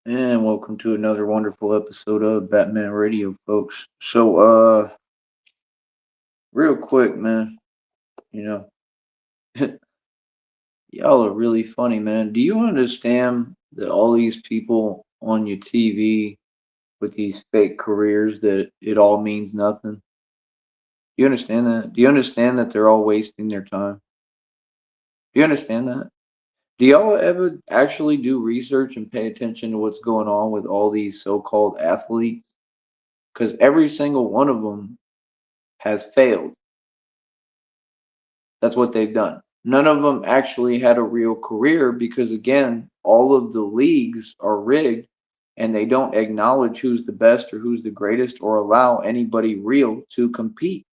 And welcome to another wonderful episode of Batman Radio, folks. Real quick, man, you know, y'all are really funny, man. Do you understand that all these people on your TV with these fake careers that it all means nothing? Do you understand that? Do you understand that they're all wasting their time? Do you understand that? Do y'all ever actually do research and pay attention to what's going on with all these so-called athletes? Because every single one of them has failed. That's what they've done. None of them actually had a real career because, again, all of the leagues are rigged and they don't acknowledge who's the best or who's the greatest or allow anybody real to compete.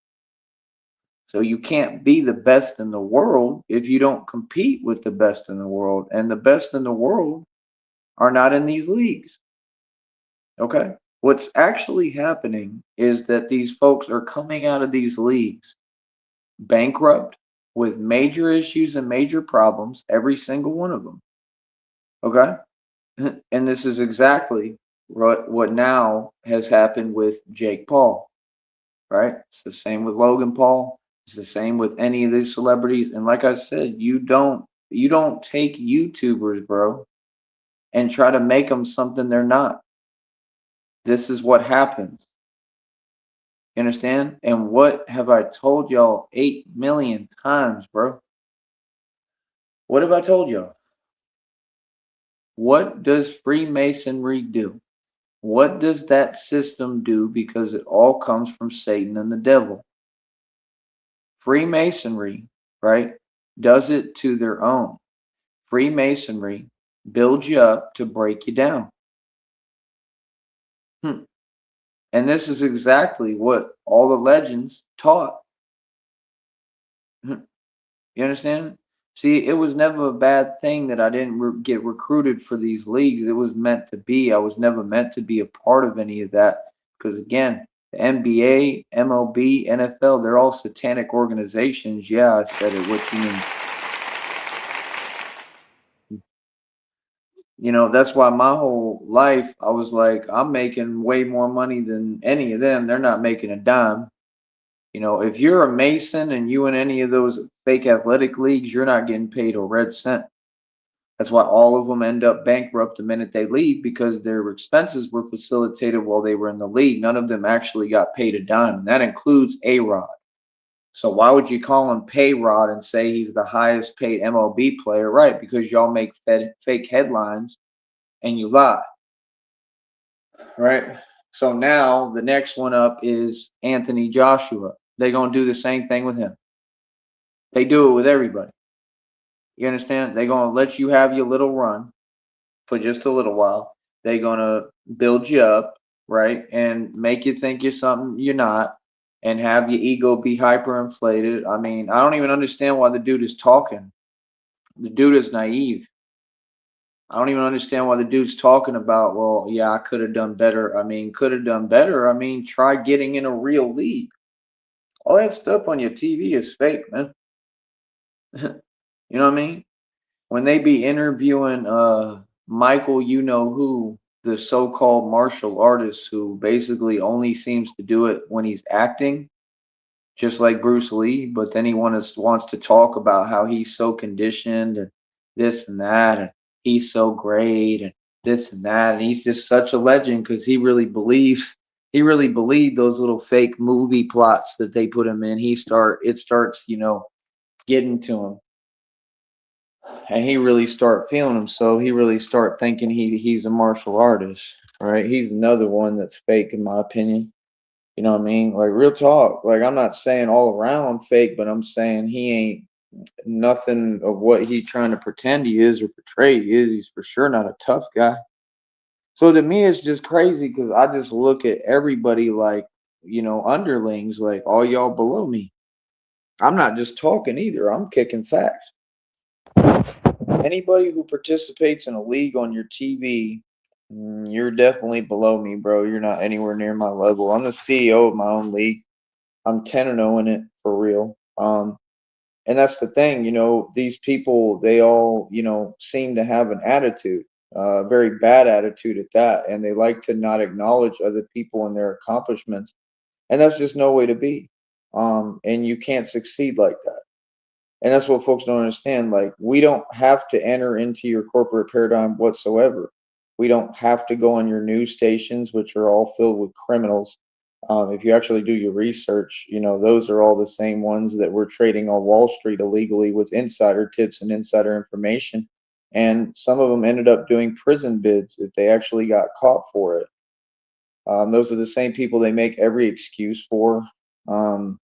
So you can't be the best in the world if you don't compete with the best in the world. And the best in the world are not in these leagues. Okay? What's actually happening is that these folks are coming out of these leagues bankrupt with major issues and major problems, every single one of them. Okay. And this is exactly what now has happened with Jake Paul, right? It's the same with Logan Paul. It's the same with any of these celebrities. And like I said, you don't take YouTubers, bro, and try to make them something they're not. This is what happens. You understand? And what have I told y'all 8 million times, bro? What have I told y'all? What does Freemasonry do? What does that system do? Because it all comes from Satan and the devil. Freemasonry, right, does it to their own. Freemasonry builds you up to break you down. Hmm. And this is exactly what all the legends taught. Hmm. You understand? See, it was never a bad thing that I didn't get recruited for these leagues. It was meant to be. I was never meant to be a part of any of that because, again, the NBA, MLB, NFL, they're all satanic organizations. Yeah, I said it. What you mean? That's why my whole life I was like, I'm making way more money than any of them. They're not making a dime. If you're a Mason and you in any of those fake athletic leagues, you're not getting paid a red cent. That's why all of them end up bankrupt the minute they leave because their expenses were facilitated while they were in the league. None of them actually got paid a dime, and that includes A Rod. So why would you call him Pay Rod and say he's the highest paid MLB player? Right, because y'all make fake headlines and you lie. Right. So now the next one up is Anthony Joshua. They're gonna do the same thing with him. They do it with everybody. You understand? They're gonna let you have your little run for just a little while. They're gonna build you up, right, and make you think you're something you're not, and have your ego be hyperinflated. I mean, I don't even understand why the dude is talking. The dude is naive. I don't even understand why the dude's talking about, well, yeah, I could have done better. I mean, could have done better. I mean, try getting in a real league. All that stuff on your TV is fake, man. You know what I mean? When they be interviewing Michael, you know who, the so-called martial artist who basically only seems to do it when he's acting, just like Bruce Lee, but then he wants to talk about how he's so conditioned and this and that, and he's so great and this and that, and he's just such a legend because he really believed those little fake movie plots that they put him in. It starts, getting to him, and he really start feeling him. So he really start thinking he's a martial artist, right? He's another one that's fake, in my opinion. You know what I mean? Like real talk. Like I'm not saying all around fake, but I'm saying he ain't nothing of what he trying to pretend he is or portray he is. He's for sure not a tough guy. So to me, it's just crazy because I just look at everybody like, underlings, like all y'all below me. I'm not just talking either. I'm kicking facts. Anybody who participates in a league on your TV, you're definitely below me, bro. You're not anywhere near my level. I'm the CEO of my own league. I'm 10-0 in it for real. And that's the thing, these people, they all, seem to have an attitude. very bad attitude at that, and they like to not acknowledge other people and their accomplishments, and that's just no way to be. And you can't succeed like that. And that's what folks don't understand. Like, we don't have to enter into your corporate paradigm whatsoever. We don't have to go on your news stations, which are all filled with criminals. If you actually do your research, those are all the same ones that were trading on Wall Street illegally with insider tips and insider information. And some of them ended up doing prison bids if they actually got caught for it. Those are the same people they make every excuse for. Um,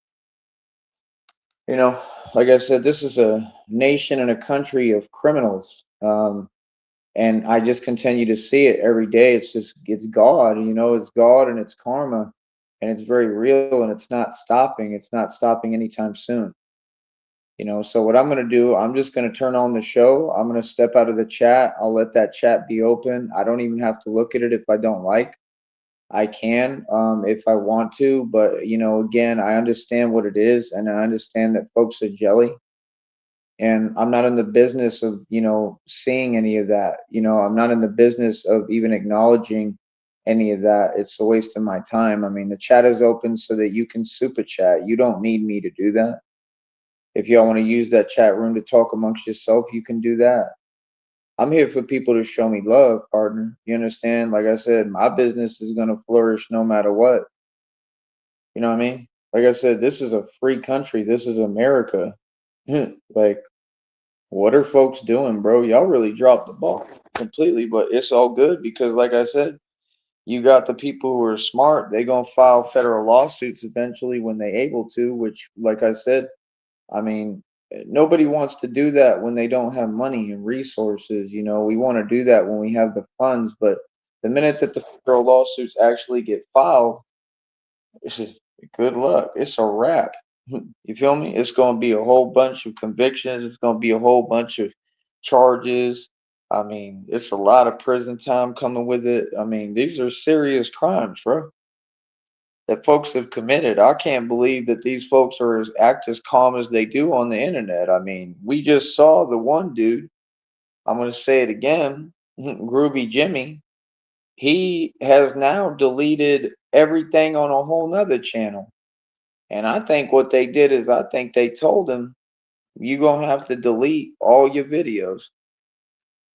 you know, like I said, this is a nation and a country of criminals. And I just continue to see it every day. It's God, it's God and it's karma, and it's very real, and it's not stopping. It's not stopping anytime soon. So what I'm going to do, I'm just going to turn on the show. I'm going to step out of the chat. I'll let that chat be open. I don't even have to look at it if I don't like. I can, if I want to, but again, I understand what it is, and I understand that folks are jelly, and I'm not in the business of seeing any of that. I'm not in the business of even acknowledging any of that. It's a waste of my time. I mean, the chat is open so that you can super chat. You don't need me to do that. If y'all want to use that chat room to talk amongst yourself, you can do that. I'm here for people to show me love, partner. You understand? Like I said, my business is going to flourish no matter what. You know what I mean? Like I said, this is a free country. This is America. Like, what are folks doing, bro? Y'all really dropped the ball completely, but it's all good because, like I said, you got the people who are smart. They gonna file federal lawsuits eventually when they able to. Which, like I said, I mean, nobody wants to do that when they don't have money and resources. We want to do that when we have the funds, but the minute that the federal lawsuits actually get filed, it's just, good luck. It's a wrap. You feel me? It's going to be a whole bunch of convictions. It's going to be a whole bunch of charges. I mean, it's a lot of prison time coming with it. I mean, these are serious crimes, bro, that folks have committed. I can't believe that these folks are act as calm as they do on the internet. I mean, we just saw the one dude. I'm going to say it again, Groovy Jimmy. He has now deleted everything on a whole nother channel. And I think what they did is I think they told him, you're going to have to delete all your videos.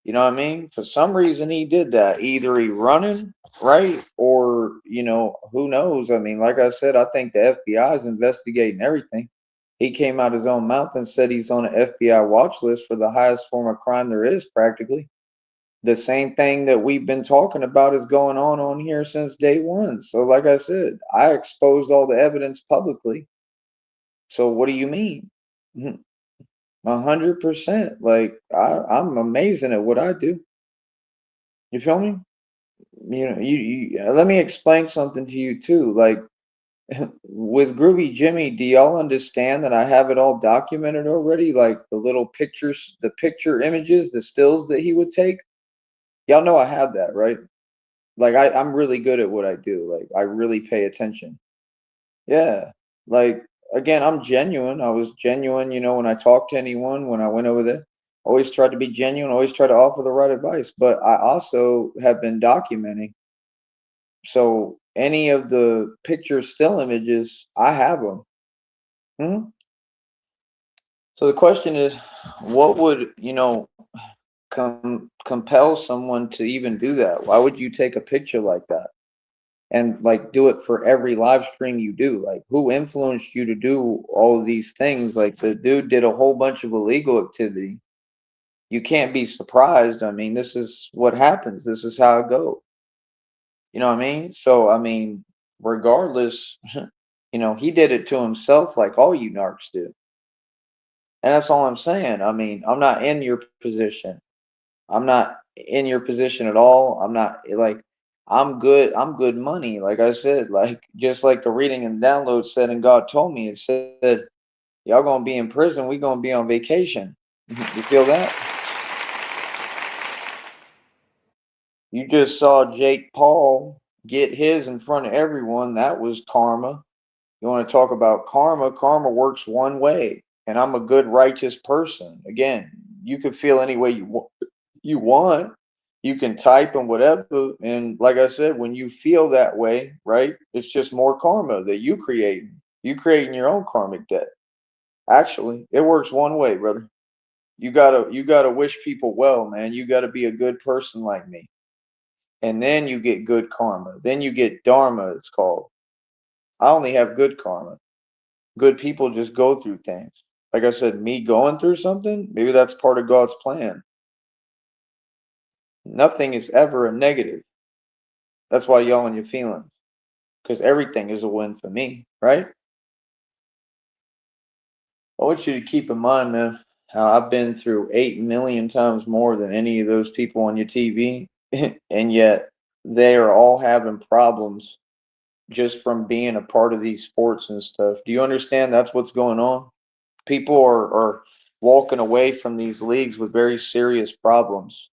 You know what I mean? For some reason, he did that. Either he running, right? Or, who knows? I mean, like I said, I think the FBI is investigating everything. He came out his own mouth and said he's on an FBI watch list for the highest form of crime there is, practically. The same thing that we've been talking about is going on here since day one. So, like I said, I exposed all the evidence publicly. So, what do you mean? 100%. Like, I'm amazing at what I do. You feel me? Let me explain something to you too. Like, with Groovy Jimmy, do y'all understand that I have it all documented already? Like the little pictures, the picture images, the stills that he would take. Y'all know I have that, right? Like, I'm really good at what I do. Like, I really pay attention. Yeah. Like, again, I'm genuine. I was genuine, when I talked to anyone, when I went over there. Always tried to be genuine, always try to offer the right advice. But I also have been documenting. So any of the picture still images, I have them. Hmm? So the question is, what would, compel someone to even do that? Why would you take a picture like that? And like do it for every live stream you do? Like, who influenced you to do all of these things? Like, the dude did a whole bunch of illegal activity. You can't be surprised. I mean, this is what happens. This is how it goes. You know what I mean? So I mean, regardless, he did it to himself like all you narcs do. And that's all I'm saying. I mean, I'm not in your position. I'm not in your position at all. I'm not like, I'm good. I'm good money. Like I said, like just like the reading and download said, and God told me, it said, y'all gonna be in prison. We gonna be on vacation. You feel that? You just saw Jake Paul get his in front of everyone. That was karma. You want to talk about karma? Karma works one way, and I'm a good, righteous person. Again, you could feel any way you want. You can type and whatever, and like I said, when you feel that way, right, it's just more karma that you create. You creating your own karmic debt. Actually, it works one way, brother. You gotta wish people well, man. You gotta be a good person like me. And then you get good karma. Then you get dharma, it's called. I only have good karma. Good people just go through things. Like I said, me going through something, maybe that's part of God's plan. Nothing is ever a negative. That's why y'all in your feelings. Because everything is a win for me, right? I want you to keep in mind, man, how I've been through 8 million times more than any of those people on your TV, and yet they are all having problems just from being a part of these sports and stuff. Do you understand that's what's going on? People are walking away from these leagues with very serious problems.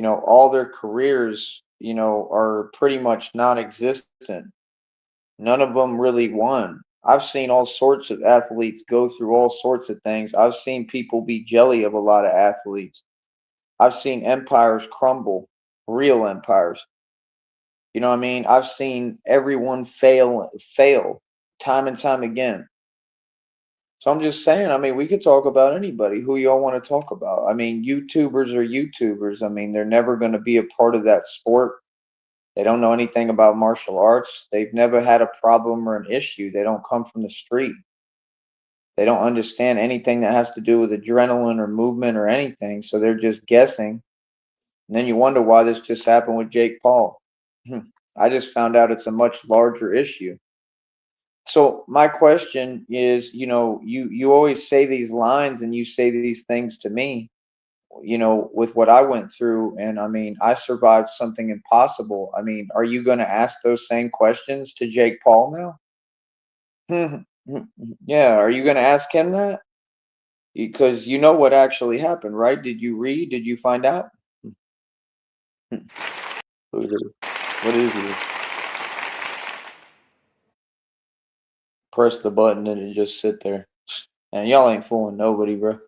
All their careers, are pretty much non-existent. None of them really won. I've seen all sorts of athletes go through all sorts of things. I've seen people be jelly of a lot of athletes. I've seen empires crumble, real empires. You know what I mean? I've seen everyone fail time and time again. So I'm just saying, I mean, we could talk about anybody who y'all want to talk about. I mean, YouTubers are YouTubers. I mean, they're never going to be a part of that sport. They don't know anything about martial arts. They've never had a problem or an issue. They don't come from the street. They don't understand anything that has to do with adrenaline or movement or anything. So they're just guessing. And then you wonder why this just happened with Jake Paul. I just found out it's a much larger issue. So my question is, you always say these lines and you say these things to me, with what I went through, and I mean, I survived something impossible. I mean, are you going to ask those same questions to Jake Paul now? Yeah, are you going to ask him that? Because you know what actually happened, right? Did you read? Did you find out? Who is it? What is it? Press the button and it just sit there. And y'all ain't fooling nobody, bro.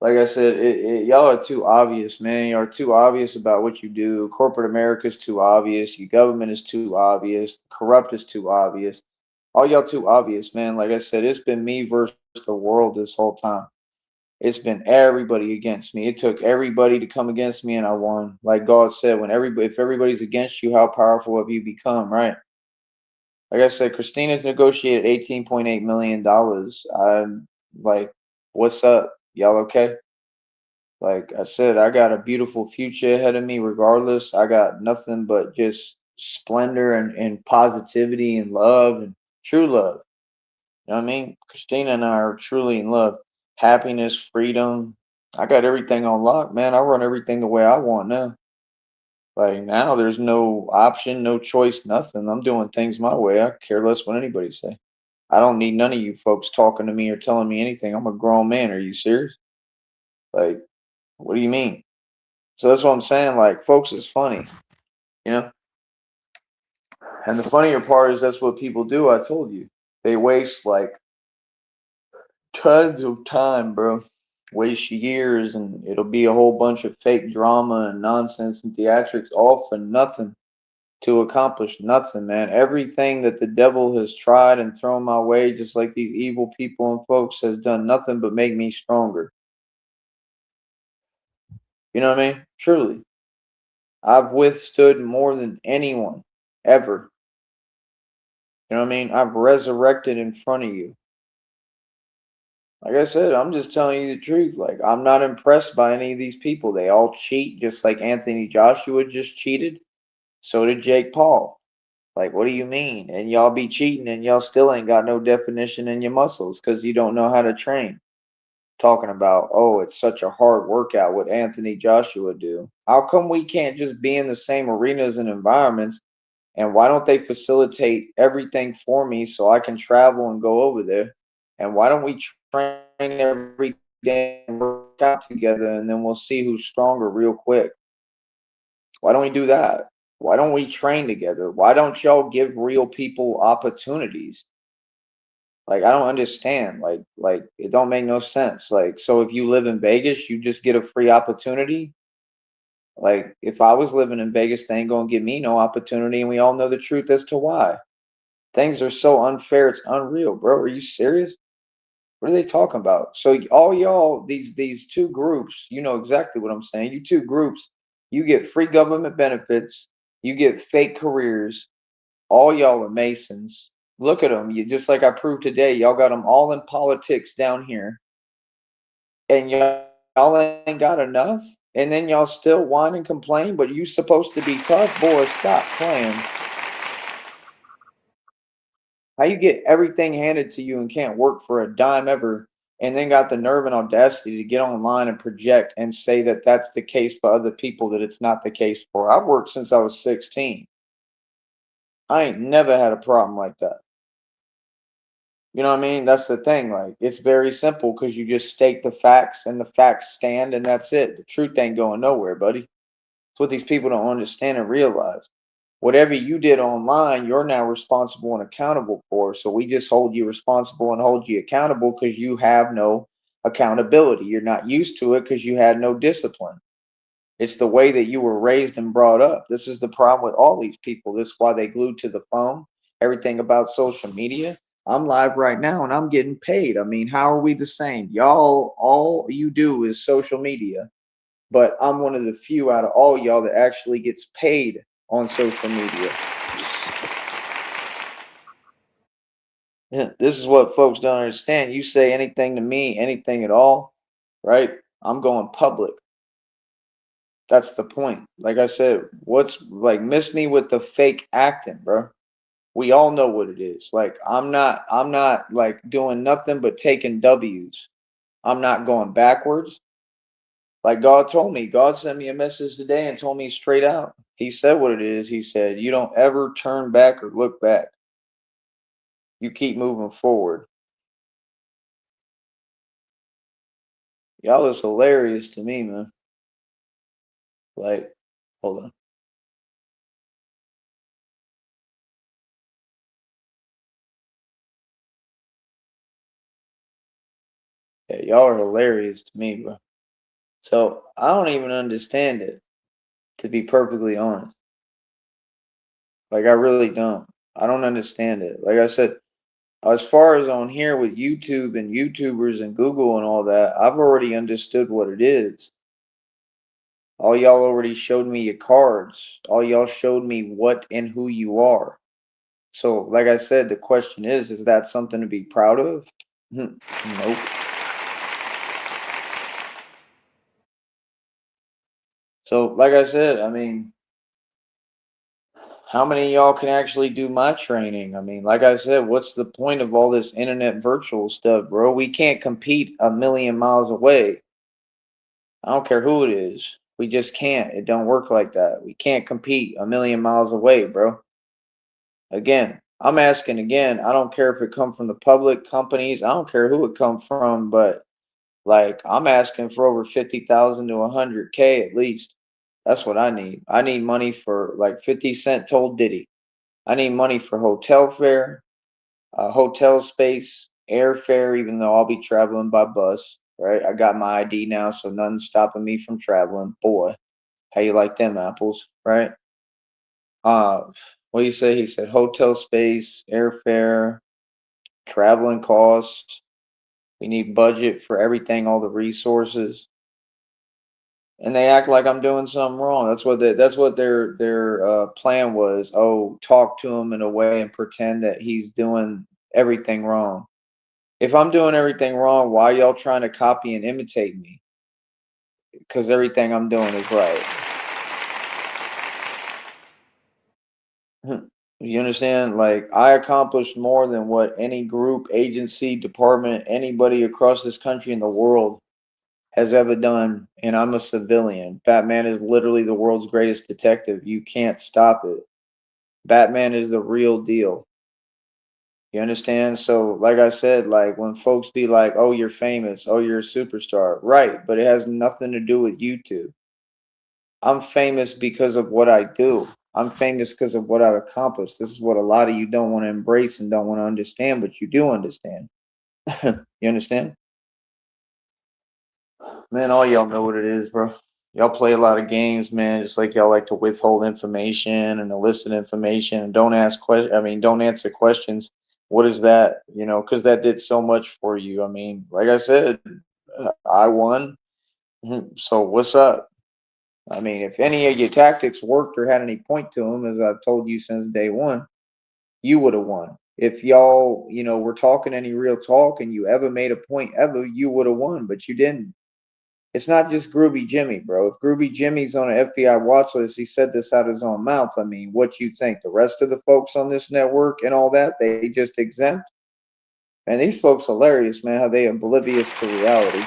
Like I said, y'all are too obvious, man. You are too obvious about what you do. Corporate America is too obvious. Your government is too obvious. Corrupt is too obvious. All y'all too obvious, man. Like I said, it's been me versus the world this whole time. It's been everybody against me. It took everybody to come against me, and I won. Like God said, if everybody's against you, how powerful have you become, right? Like I said, Christina's negotiated $18.8 million. I'm like, what's up? Y'all okay? Like I said, I got a beautiful future ahead of me regardless. I got nothing but just splendor and positivity and love and true love. You know what I mean? Christina and I are truly in love. Happiness, freedom. I got everything on lock, man. I run everything the way I want now. Like now there's no option, no choice, nothing. I'm doing things my way. I care less what anybody say. I don't need none of you folks talking to me or telling me anything. I'm a grown man. Are you serious? Like, what do you mean? So that's what I'm saying. Like, folks, it's funny, you know? And the funnier part is that's what people do. I told you. They waste like tons of time, bro. Waste years, and it'll be a whole bunch of fake drama and nonsense and theatrics, all for nothing to accomplish nothing, man. Everything that the devil has tried and thrown my way, just like these evil people and folks, has done nothing but make me stronger. You know what I mean? Truly. I've withstood more than anyone ever. You know what I mean? I've resurrected in front of you. Like I said, I'm just telling you the truth. Like, I'm not impressed by any of these people. They all cheat, just like Anthony Joshua just cheated. So did Jake Paul. Like, what do you mean? And y'all be cheating and y'all still ain't got no definition in your muscles because you don't know how to train. Talking about, oh, it's such a hard workout. What Anthony Joshua do? How come we can't just be in the same arenas and environments? And why don't they facilitate everything for me so I can travel and go over there? And why don't we train every day and work out together and then we'll see who's stronger real quick? Why don't we do that? Why don't we train together? Why don't y'all give real people opportunities? Like I don't understand. Like it don't make no sense. Like so if you live in Vegas, you just get a free opportunity. Like, if I was living in Vegas, they ain't gonna give me no opportunity, and we all know the truth as to why. Things are so unfair, it's unreal, bro. Are you serious? What are they talking about? So all y'all, these two groups, you know exactly what I'm saying. You two groups, you get free government benefits, you get fake careers. All y'all are Masons. Look at them. You just like I proved today. Y'all got them all in politics down here, and y'all ain't got enough. And then y'all still whine and complain. But you supposed to be tough, boys. Stop playing. How you get everything handed to you and can't work for a dime ever, and then got the nerve and audacity to get online and project and say that that's the case for other people that it's not the case for? I've worked since I was 16. I ain't never had a problem like that. You know what I mean? That's the thing. Like, it's very simple because you just state the facts and the facts stand, and that's it. The truth ain't going nowhere, buddy. It's what these people don't understand and realize. Whatever you did online, you're now responsible and accountable for. So we just hold you responsible and hold you accountable because you have no accountability. You're not used to it because you had no discipline. It's the way that you were raised and brought up. This is the problem with all these people. This is why they glued to the phone, everything about social media. I'm live right now and I'm getting paid. I mean, how are we the same? Y'all, all you do is social media, but I'm one of the few out of all y'all that actually gets paid on social media. This is what folks don't understand. You say anything to me, anything at all, right? I'm going public. That's the point. Like I said, what's like miss me with the fake acting, bro. We all know what it is. Like I'm not like doing nothing but taking W's. I'm not going backwards. Like God told me, God sent me a message today and told me straight out. He said what it is. He said, you don't ever turn back or look back. You keep moving forward. Y'all is hilarious to me, man. Like, hold on. Yeah, y'all are hilarious to me, bro. So I don't even understand it, to be perfectly honest. Like I really don't. I don't understand it. Like I said, as far as on here with YouTube and YouTubers and Google and all that, I've already understood what it is. All y'all already showed me your cards. All y'all showed me what and who you are. So, like I said, the question is that something to be proud of? Nope. So, like I said, I mean, how many of y'all can actually do my training? I mean, like I said, what's the point of all this internet virtual stuff, bro? We can't compete a million miles away. I don't care who it is. We just can't. It don't work like that. We can't compete a million miles away, bro. Again, I'm asking again. I don't care if it come from the public companies. I don't care who it come from, but like I'm asking for over 50,000 to 100K at least. That's what I need. I need money for like 50 Cent told Diddy. I need money for hotel fare, hotel space, airfare, even though I'll be traveling by bus, right? I got my ID now, so nothing's stopping me from traveling. Boy, how you like them apples, right? Uh, what do you say? He said hotel space, airfare, traveling costs. We need budget for everything, all the resources. And they act like I'm doing something wrong. That's what their plan was. Oh, talk to him in a way and pretend that he's doing everything wrong. If I'm doing everything wrong, why y'all trying to copy and imitate me? Because everything I'm doing is right. You understand? Like I accomplished more than what any group, agency, department, anybody across this country in the world has ever done, and I'm a civilian. Batman is literally the world's greatest detective. You can't stop it. Batman is the real deal. You understand? So, like I said, like when folks be like, "Oh, you're famous. Oh, you're a superstar." Right, but it has nothing to do with YouTube. I'm famous because of what I do. I'm famous because of what I've accomplished. This is what a lot of you don't want to embrace and don't want to understand, but you do understand. You understand? Man, all y'all know what it is, bro. Y'all play a lot of games, man. Just like y'all like to withhold information and elicit information and don't ask questions. I mean, don't answer questions. What is that? You know, because that did so much for you. I mean, like I said, I won. So what's up? I mean, if any of your tactics worked or had any point to them, as I've told you since day one, you would have won. If y'all, were talking any real talk and you ever made a point ever, you would have won, but you didn't. It's not just Groovy Jimmy, bro. If Groovy Jimmy's on an FBI watch list, he said this out of his own mouth. I mean, what you think? The rest of the folks on this network and all that, they just exempt? And these folks hilarious, man, how they oblivious to reality.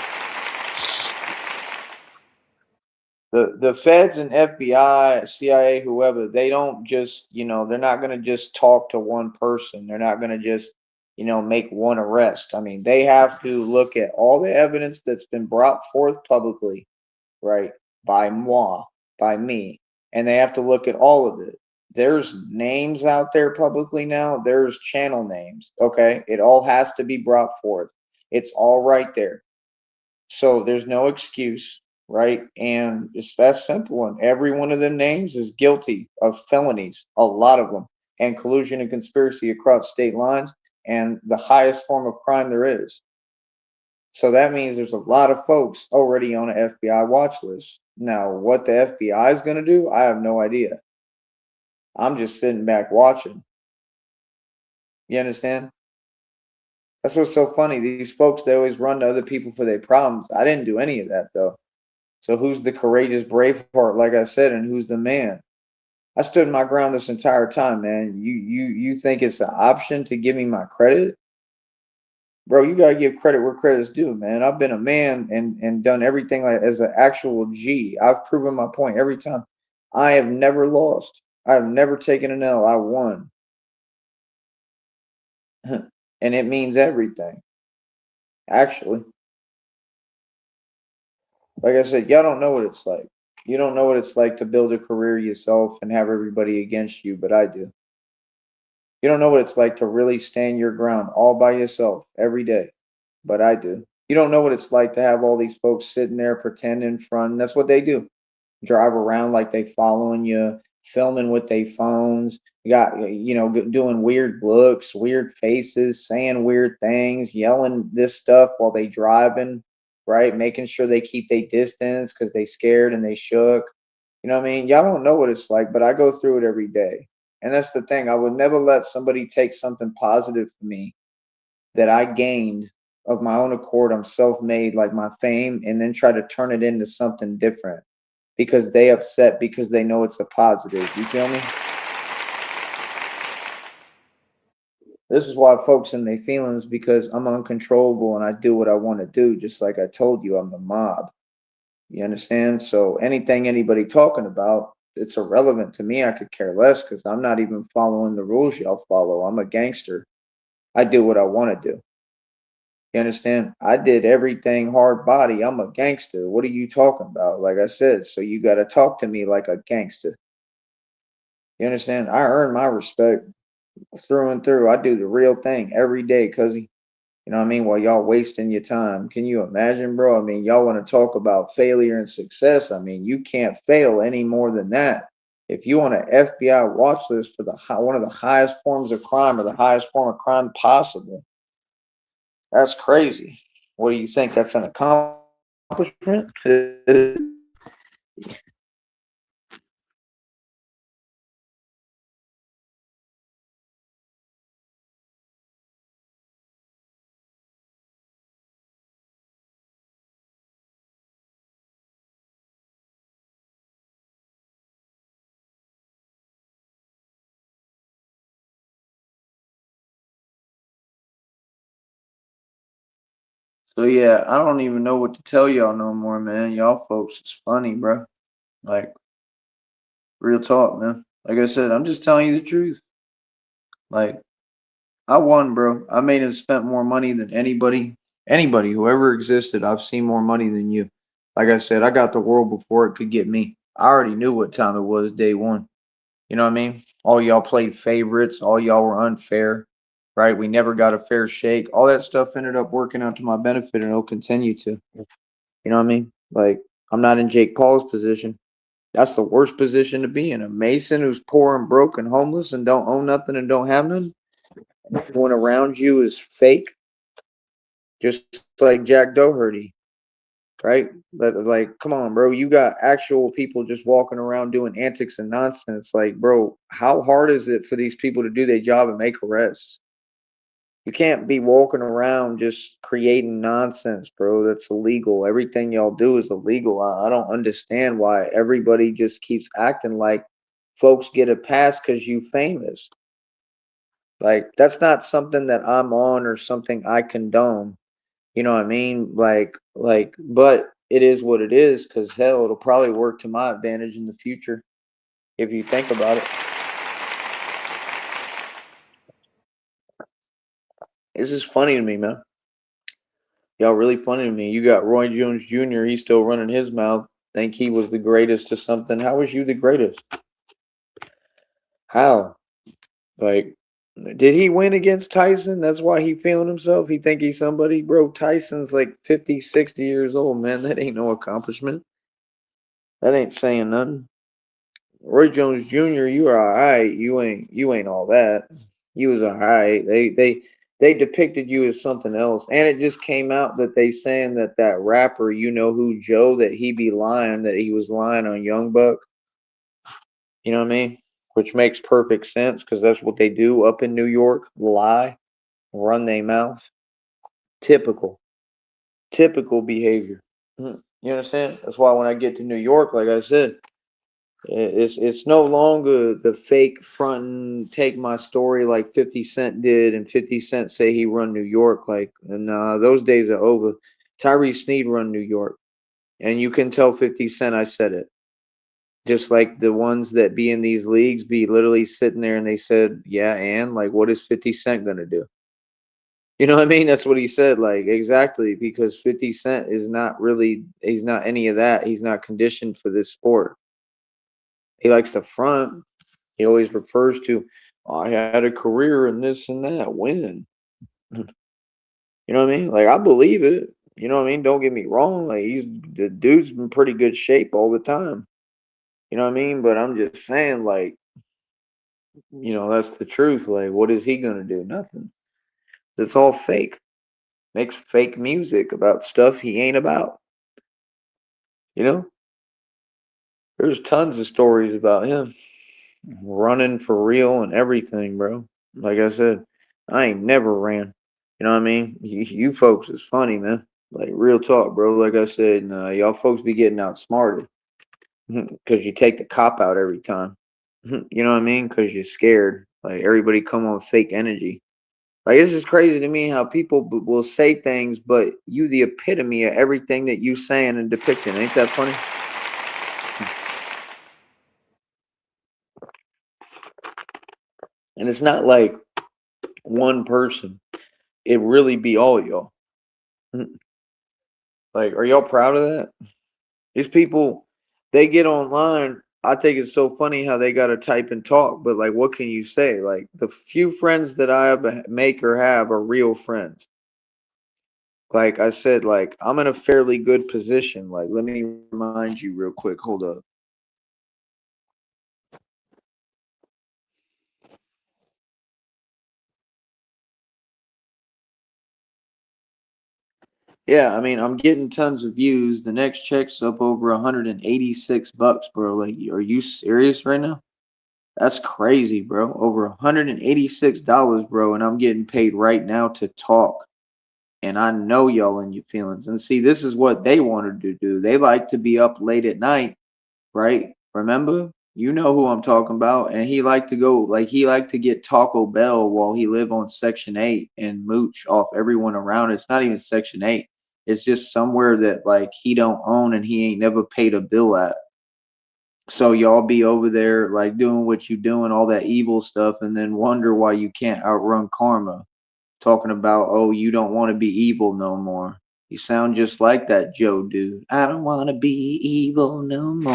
The feds and FBI, CIA, whoever, they don't just, they're not going to just talk to one person. They're not going to just, make one arrest. I mean, they have to look at all the evidence that's been brought forth publicly, right, by moi, by me, and they have to look at all of it. There's names out there publicly now. There's channel names. Okay, it all has to be brought forth. It's all right there. So there's no excuse, right? And it's that simple. And every one of them names is guilty of felonies, a lot of them, and collusion and conspiracy across state lines, and the highest form of crime there is. So that means there's a lot of folks already on an FBI watch list. Now, what the FBI is going to do, I have no idea. I'm just sitting back watching. You understand? That's what's so funny. These folks, they always run to other people for their problems. I didn't do any of that, though. So who's the courageous Braveheart, like I said, and who's the man? I stood my ground this entire time, man. You think it's an option to give me my credit? Bro, you gotta give credit where credit's due, man. I've been a man and done everything like as an actual G. I've proven my point every time. I have never lost. I have never taken an L. I won. And it means everything. Actually. Like I said, y'all don't know what it's like. You don't know what it's like to build a career yourself and have everybody against you, but I do. You don't know what it's like to really stand your ground all by yourself every day, but I do. You don't know what it's like to have all these folks sitting there pretending front. That's what they do. Drive around like they following you, filming with their phones. You got doing weird looks, weird faces, saying weird things, yelling this stuff while they driving, right? Making sure they keep their distance because they scared and they shook. You know what I mean? Y'all don't know what it's like, but I go through it every day. And that's the thing. I would never let somebody take something positive from me that I gained of my own accord. I'm self made, like my fame, and then try to turn it into something different because they upset because they know it's a positive. You feel me? This is why folks in their feelings because I'm uncontrollable and I do what I want to do. Just like I told you, I'm the mob. You understand? So anything anybody talking about, it's irrelevant to me. I could care less because I'm not even following the rules y'all follow. I'm a gangster. I do what I want to do. You understand? I did everything hard body. I'm a gangster. What are you talking about? Like I said, so you got to talk to me like a gangster. You understand? I earn my respect through and through. I do the real thing every day, cuzzy. You know what I mean? While y'all wasting your time. Can you imagine, bro? I mean, y'all want to talk about failure and success. I mean, you can't fail any more than that. If you on an FBI watch list for one of the highest forms of crime or the highest form of crime possible, that's crazy. What do you think? That's an accomplishment? So yeah, I don't even know what to tell y'all no more, man. Y'all folks, it's funny, bro. Like real talk, man. Like I said, I'm just telling you the truth. Like I won, bro. I made and spent more money than anybody who ever existed. I've seen more money than you. Like I said, I got the world before it could get me. I already knew what time it was day one. You know what I mean? All y'all played favorites. All y'all were unfair, right? We never got a fair shake. All that stuff ended up working out to my benefit and it'll continue to. You know what I mean? Like I'm not in Jake Paul's position. That's the worst position to be in. A Mason who's poor and broke and homeless and don't own nothing and don't have nothing. Everyone around you is fake, just like Jack Doherty, right? Like, come on, bro. You got actual people just walking around doing antics and nonsense. Like, bro, how hard is it for these people to do their job and make arrests? You can't be walking around just creating nonsense, bro. That's illegal. Everything y'all do is illegal. I don't understand why everybody just keeps acting like folks get a pass because you famous. Like, that's not something that I'm on or something I condone. You know what I mean? But it is what it is, because hell, it'll probably work to my advantage in the future if you think about it. It's just funny to me, man. Y'all really funny to me. You got Roy Jones Jr., he's still running his mouth, think he was the greatest to something. How was you the greatest? How? Like, did he win against Tyson? That's why he feeling himself? He think he's somebody? Bro, Tyson's like 50, 60 years old, man. That ain't no accomplishment. That ain't saying nothing. Roy Jones Jr., you are alright. You ain't all that. You was alright. They depicted you as something else. And it just came out that they saying that rapper, you know who, Joe, that he be lying, that he was lying on Young Buck. You know what I mean? Which makes perfect sense, because that's what they do up in New York. Lie, run their mouth. Typical. Typical behavior. You understand? That's why when I get to New York, like I said, it's no longer the fake front and take my story like 50 Cent did, and 50 Cent say he run New York. Like, and those days are over. Tyree Sneed run New York, and you can tell 50 Cent I said it. Just like the ones that be in these leagues be literally sitting there and they said, yeah, and like, what is 50 Cent gonna do? You know what I mean? That's what he said. Like, exactly, because 50 Cent is not really, he's not any of that. He's not conditioned for this sport. He likes to front. He always refers to, oh, I had a career in this and that. When? You know what I mean? Like, I believe it. You know what I mean? Don't get me wrong. Like, the dude's in pretty good shape all the time. You know what I mean? But I'm just saying, like, that's the truth. Like, what is he gonna do? Nothing. It's all fake. Makes fake music about stuff he ain't about. You know? There's tons of stories about him running for real and everything, bro. Like I said, I ain't never ran. You know what I mean? You folks is funny, man. Like, real talk, bro. Like I said, y'all folks be getting outsmarted because you take the cop out every time. You know what I mean? Because you're scared. Like, everybody come on fake energy. Like, this is crazy to me how people will say things, but you the epitome of everything that you saying and depicting. Ain't that funny? And it's not like one person. It really be all y'all. Like, are y'all proud of that? These people, they get online. I think it's so funny how they got to type and talk, but like, what can you say? Like, the few friends that I make or have are real friends. Like I said, like, I'm in a fairly good position. Like, let me remind you real quick. Hold up. Yeah, I mean, I'm getting tons of views. The next check's up over $186, bro. Like, are you serious right now? That's crazy, bro. Over $186, bro, and I'm getting paid right now to talk. And I know y'all in your feelings. And see, this is what they wanted to do. They like to be up late at night, right? Remember? You know who I'm talking about. And he liked to go, like, he liked to get Taco Bell while he lived on Section 8 and mooch off everyone around. It's not even Section 8. It's just somewhere that like he don't own and he ain't never paid a bill at. So y'all be over there like doing what you doing, all that evil stuff, and then wonder why you can't outrun karma. Talking about, oh, you don't want to be evil no more. You sound just like that Joe dude. I don't want to be evil no more.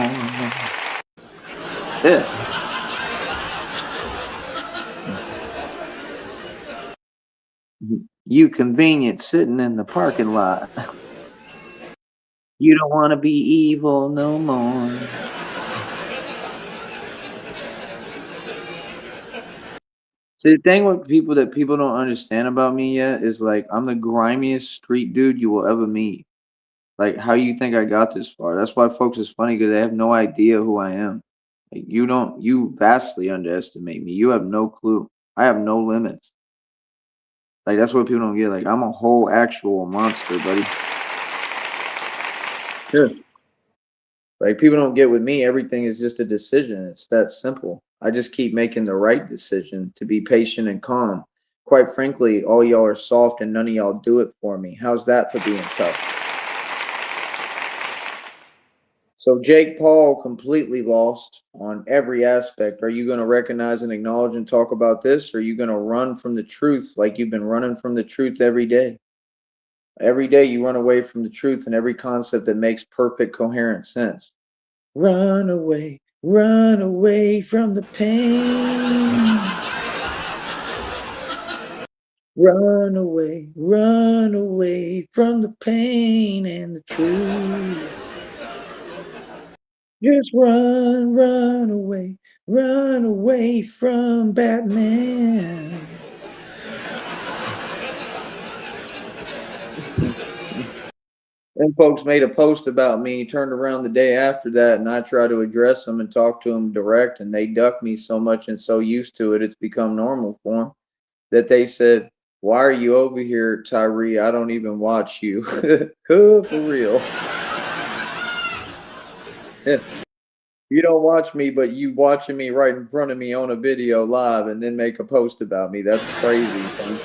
Yeah. You convenient sitting in the parking lot. You don't want to be evil no more. See, the thing with people that people don't understand about me yet is like I'm the grimiest street dude you will ever meet. Like, how you think I got this far? That's why folks is funny because they have no idea who I am. Like, you vastly underestimate me. You have no clue. I have no limits. Like, that's what people don't get. Like, I'm a whole actual monster, buddy. Yeah. Like, people don't get with me, everything is just a decision. It's that simple. I just keep making the right decision to be patient and calm. Quite frankly, all y'all are soft and none of y'all do it for me. How's that for being tough? So Jake Paul completely lost on every aspect. Are you going to recognize and acknowledge and talk about this? Or are you going to run from the truth like you've been running from the truth every day? Every day you run away from the truth and every concept that makes perfect, coherent sense. Run away from the pain. Run away from the pain and the truth. Just run away from Batman. And folks made a post about me, turned around the day after that, and I tried to address them and talk to them direct, and they duck me so much and so used to it, it's become normal for them that they said, "Why are you over here, Tyree? I don't even watch you." For real. Yeah. You don't watch me, but you watching me right in front of me on a video live and then make a post about me. That's crazy, son.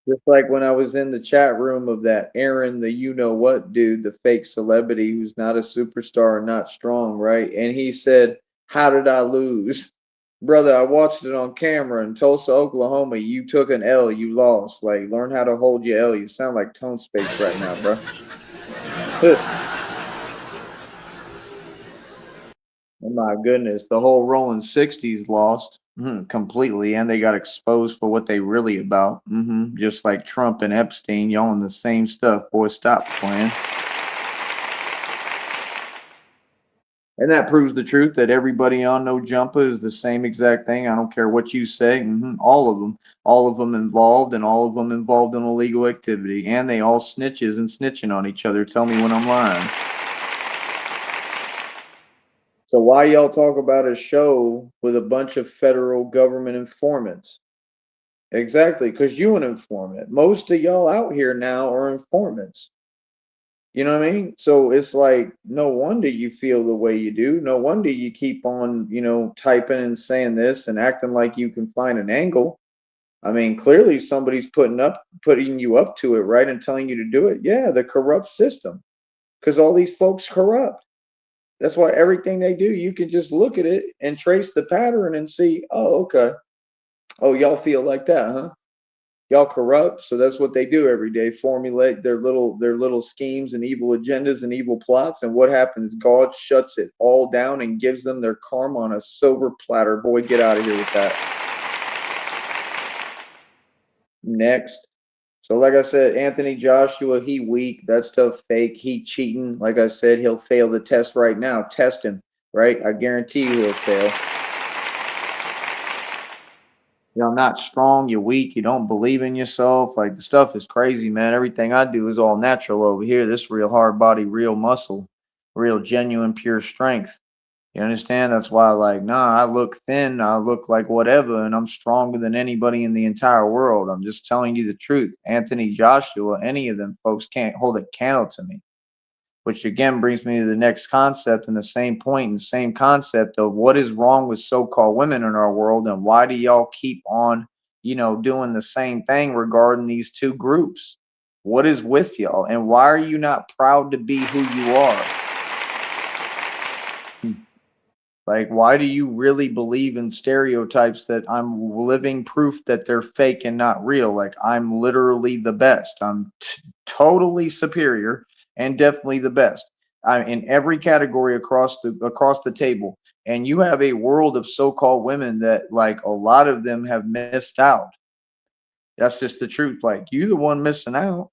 Just like when I was in the chat room of that Aaron, the you know what dude, the fake celebrity who's not a superstar and not strong, right? And he said, "How did I lose?" Brother, I watched it on camera in Tulsa, Oklahoma. You took an L, you lost. Like, learn how to hold your L. You sound like Tone Space right now, bro. Oh my goodness, the whole Rolling 60s lost completely, and they got exposed for what they really about. Just like Trump and Epstein, y'all in the same stuff. Boy, stop playing. And that proves the truth that everybody on No Jumper is the same exact thing. I don't care what you say. All of them involved, and all of them involved in illegal activity, and they all snitches and snitching on each other. Tell me when I'm lying. So why y'all talk about a show with a bunch of federal government informants? Exactly, because you an informant. Most of y'all out here now are informants. You know what I mean? So it's like, no wonder you feel the way you do. No wonder you keep on, typing and saying this and acting like you can find an angle. I mean, clearly somebody's putting you up to it, right? And telling you to do it. Yeah, the corrupt system. Because all these folks corrupt. That's why everything they do, you can just look at it and trace the pattern and see, oh, okay. Oh, y'all feel like that, huh? Y'all corrupt, so that's what they do every day, formulate their little schemes and evil agendas and evil plots. And what happens? God shuts it all down and gives them their karma on a silver platter. Boy, get out of here with that. Next. So like I said, Anthony Joshua, he weak. That stuff fake. He cheating. Like I said, he'll fail the test right now. Test him, right? I guarantee you he'll fail. Not strong, you're weak, you don't believe in yourself. Like, the stuff is crazy, man. Everything I do is all natural over here. This real hard body, real muscle, real genuine, pure strength. You understand? That's why, like, nah, I look thin, I look like whatever, and I'm stronger than anybody in the entire world. I'm just telling you the truth. Anthony Joshua, any of them folks can't hold a candle to me. Which again brings me to the next concept and the same point and same concept of what is wrong with so-called women in our world, and why do y'all keep on, doing the same thing regarding these two groups? What is with y'all, and why are you not proud to be who you are? Like, why do you really believe in stereotypes that I'm living proof that they're fake and not real? Like, I'm literally the best. I'm totally superior and definitely the best. I'm in every category across the table. And you have a world of so-called women that, like, a lot of them have missed out. That's just the truth. Like, you the one missing out.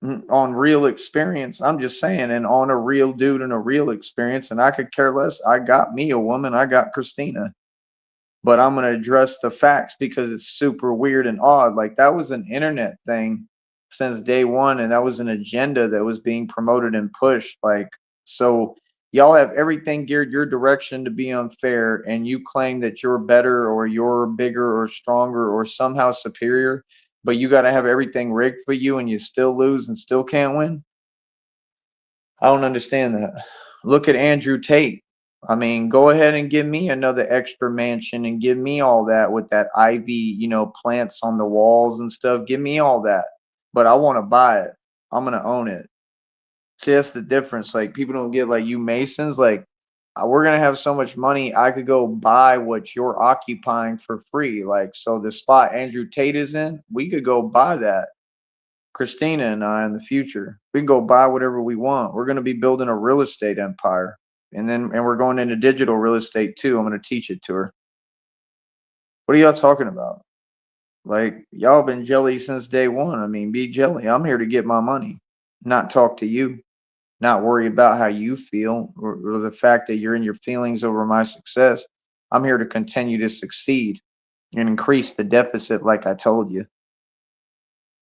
on real experience. I'm just saying, and on a real dude and a real experience. And I could care less. I got me a woman. I got Christina. But I'm going to address the facts because it's super weird and odd. Like that was an internet thing since day one, and that was an agenda that was being promoted and pushed. Like, so y'all have everything geared your direction to be unfair, and you claim that you're better or you're bigger or stronger or somehow superior, but you got to have everything rigged for you and you still lose and still can't win. I don't understand that. Look at Andrew Tate. I mean, go ahead and give me another extra mansion and give me all that with that ivy, plants on the walls and stuff. Give me all that. But I want to buy it. I'm going to own it. See, that's the difference. Like, people don't get, like, you Masons, like, we're going to have so much money, I could go buy what you're occupying for free. Like, so the spot Andrew Tate is in, we could go buy that. Christina and I in the future. We can go buy whatever we want. We're going to be building a real estate empire. And we're going into digital real estate too. I'm going to teach it to her. What are y'all talking about? Like, y'all been jelly since day one. I mean, be jelly. I'm here to get my money, not talk to you, not worry about how you feel or the fact that you're in your feelings over my success. I'm here to continue to succeed and increase the deficit like I told you.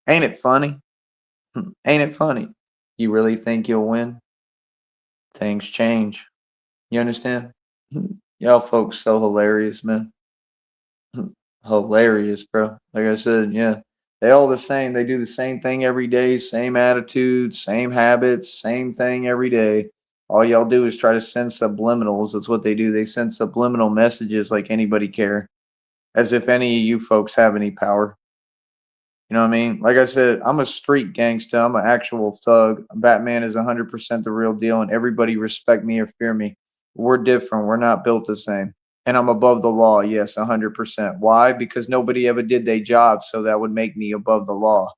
Ain't it funny? Ain't it funny? You really think you'll win? Things change. You understand? Y'all folks so hilarious, man. Hilarious, bro. Like I said, yeah. They all the same. They do the same thing every day, same attitude, same habits, same thing every day. All y'all do is try to send subliminals. That's what they do. They send subliminal messages like anybody care. As if any of you folks have any power. You know what I mean? Like I said, I'm a street gangster. I'm an actual thug. Batman is 100% the real deal, and everybody respect me or fear me. We're different. We're not built the same. And I'm above the law. Yes, 100%. Why? Because nobody ever did their job, so that would make me above the law,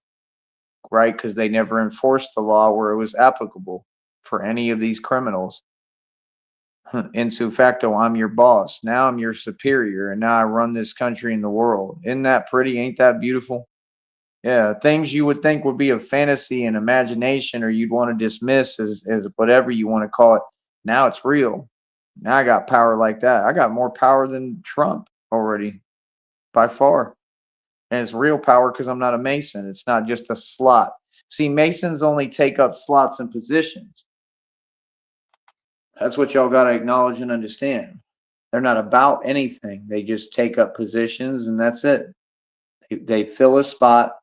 right? Because they never enforced the law where it was applicable for any of these criminals. Into facto, I'm your boss. Now I'm your superior, and now I run this country and the world. Isn't that pretty? Ain't that beautiful? Yeah, things you would think would be a fantasy and imagination, or you'd want to dismiss as whatever you want to call it. Now it's real. Now I got power like that. I got more power than Trump already by far. And it's real power because I'm not a Mason. It's not just a slot. See, Masons only take up slots and positions. That's what y'all got to acknowledge and understand. They're not about anything. They just take up positions and that's it. They fill a spot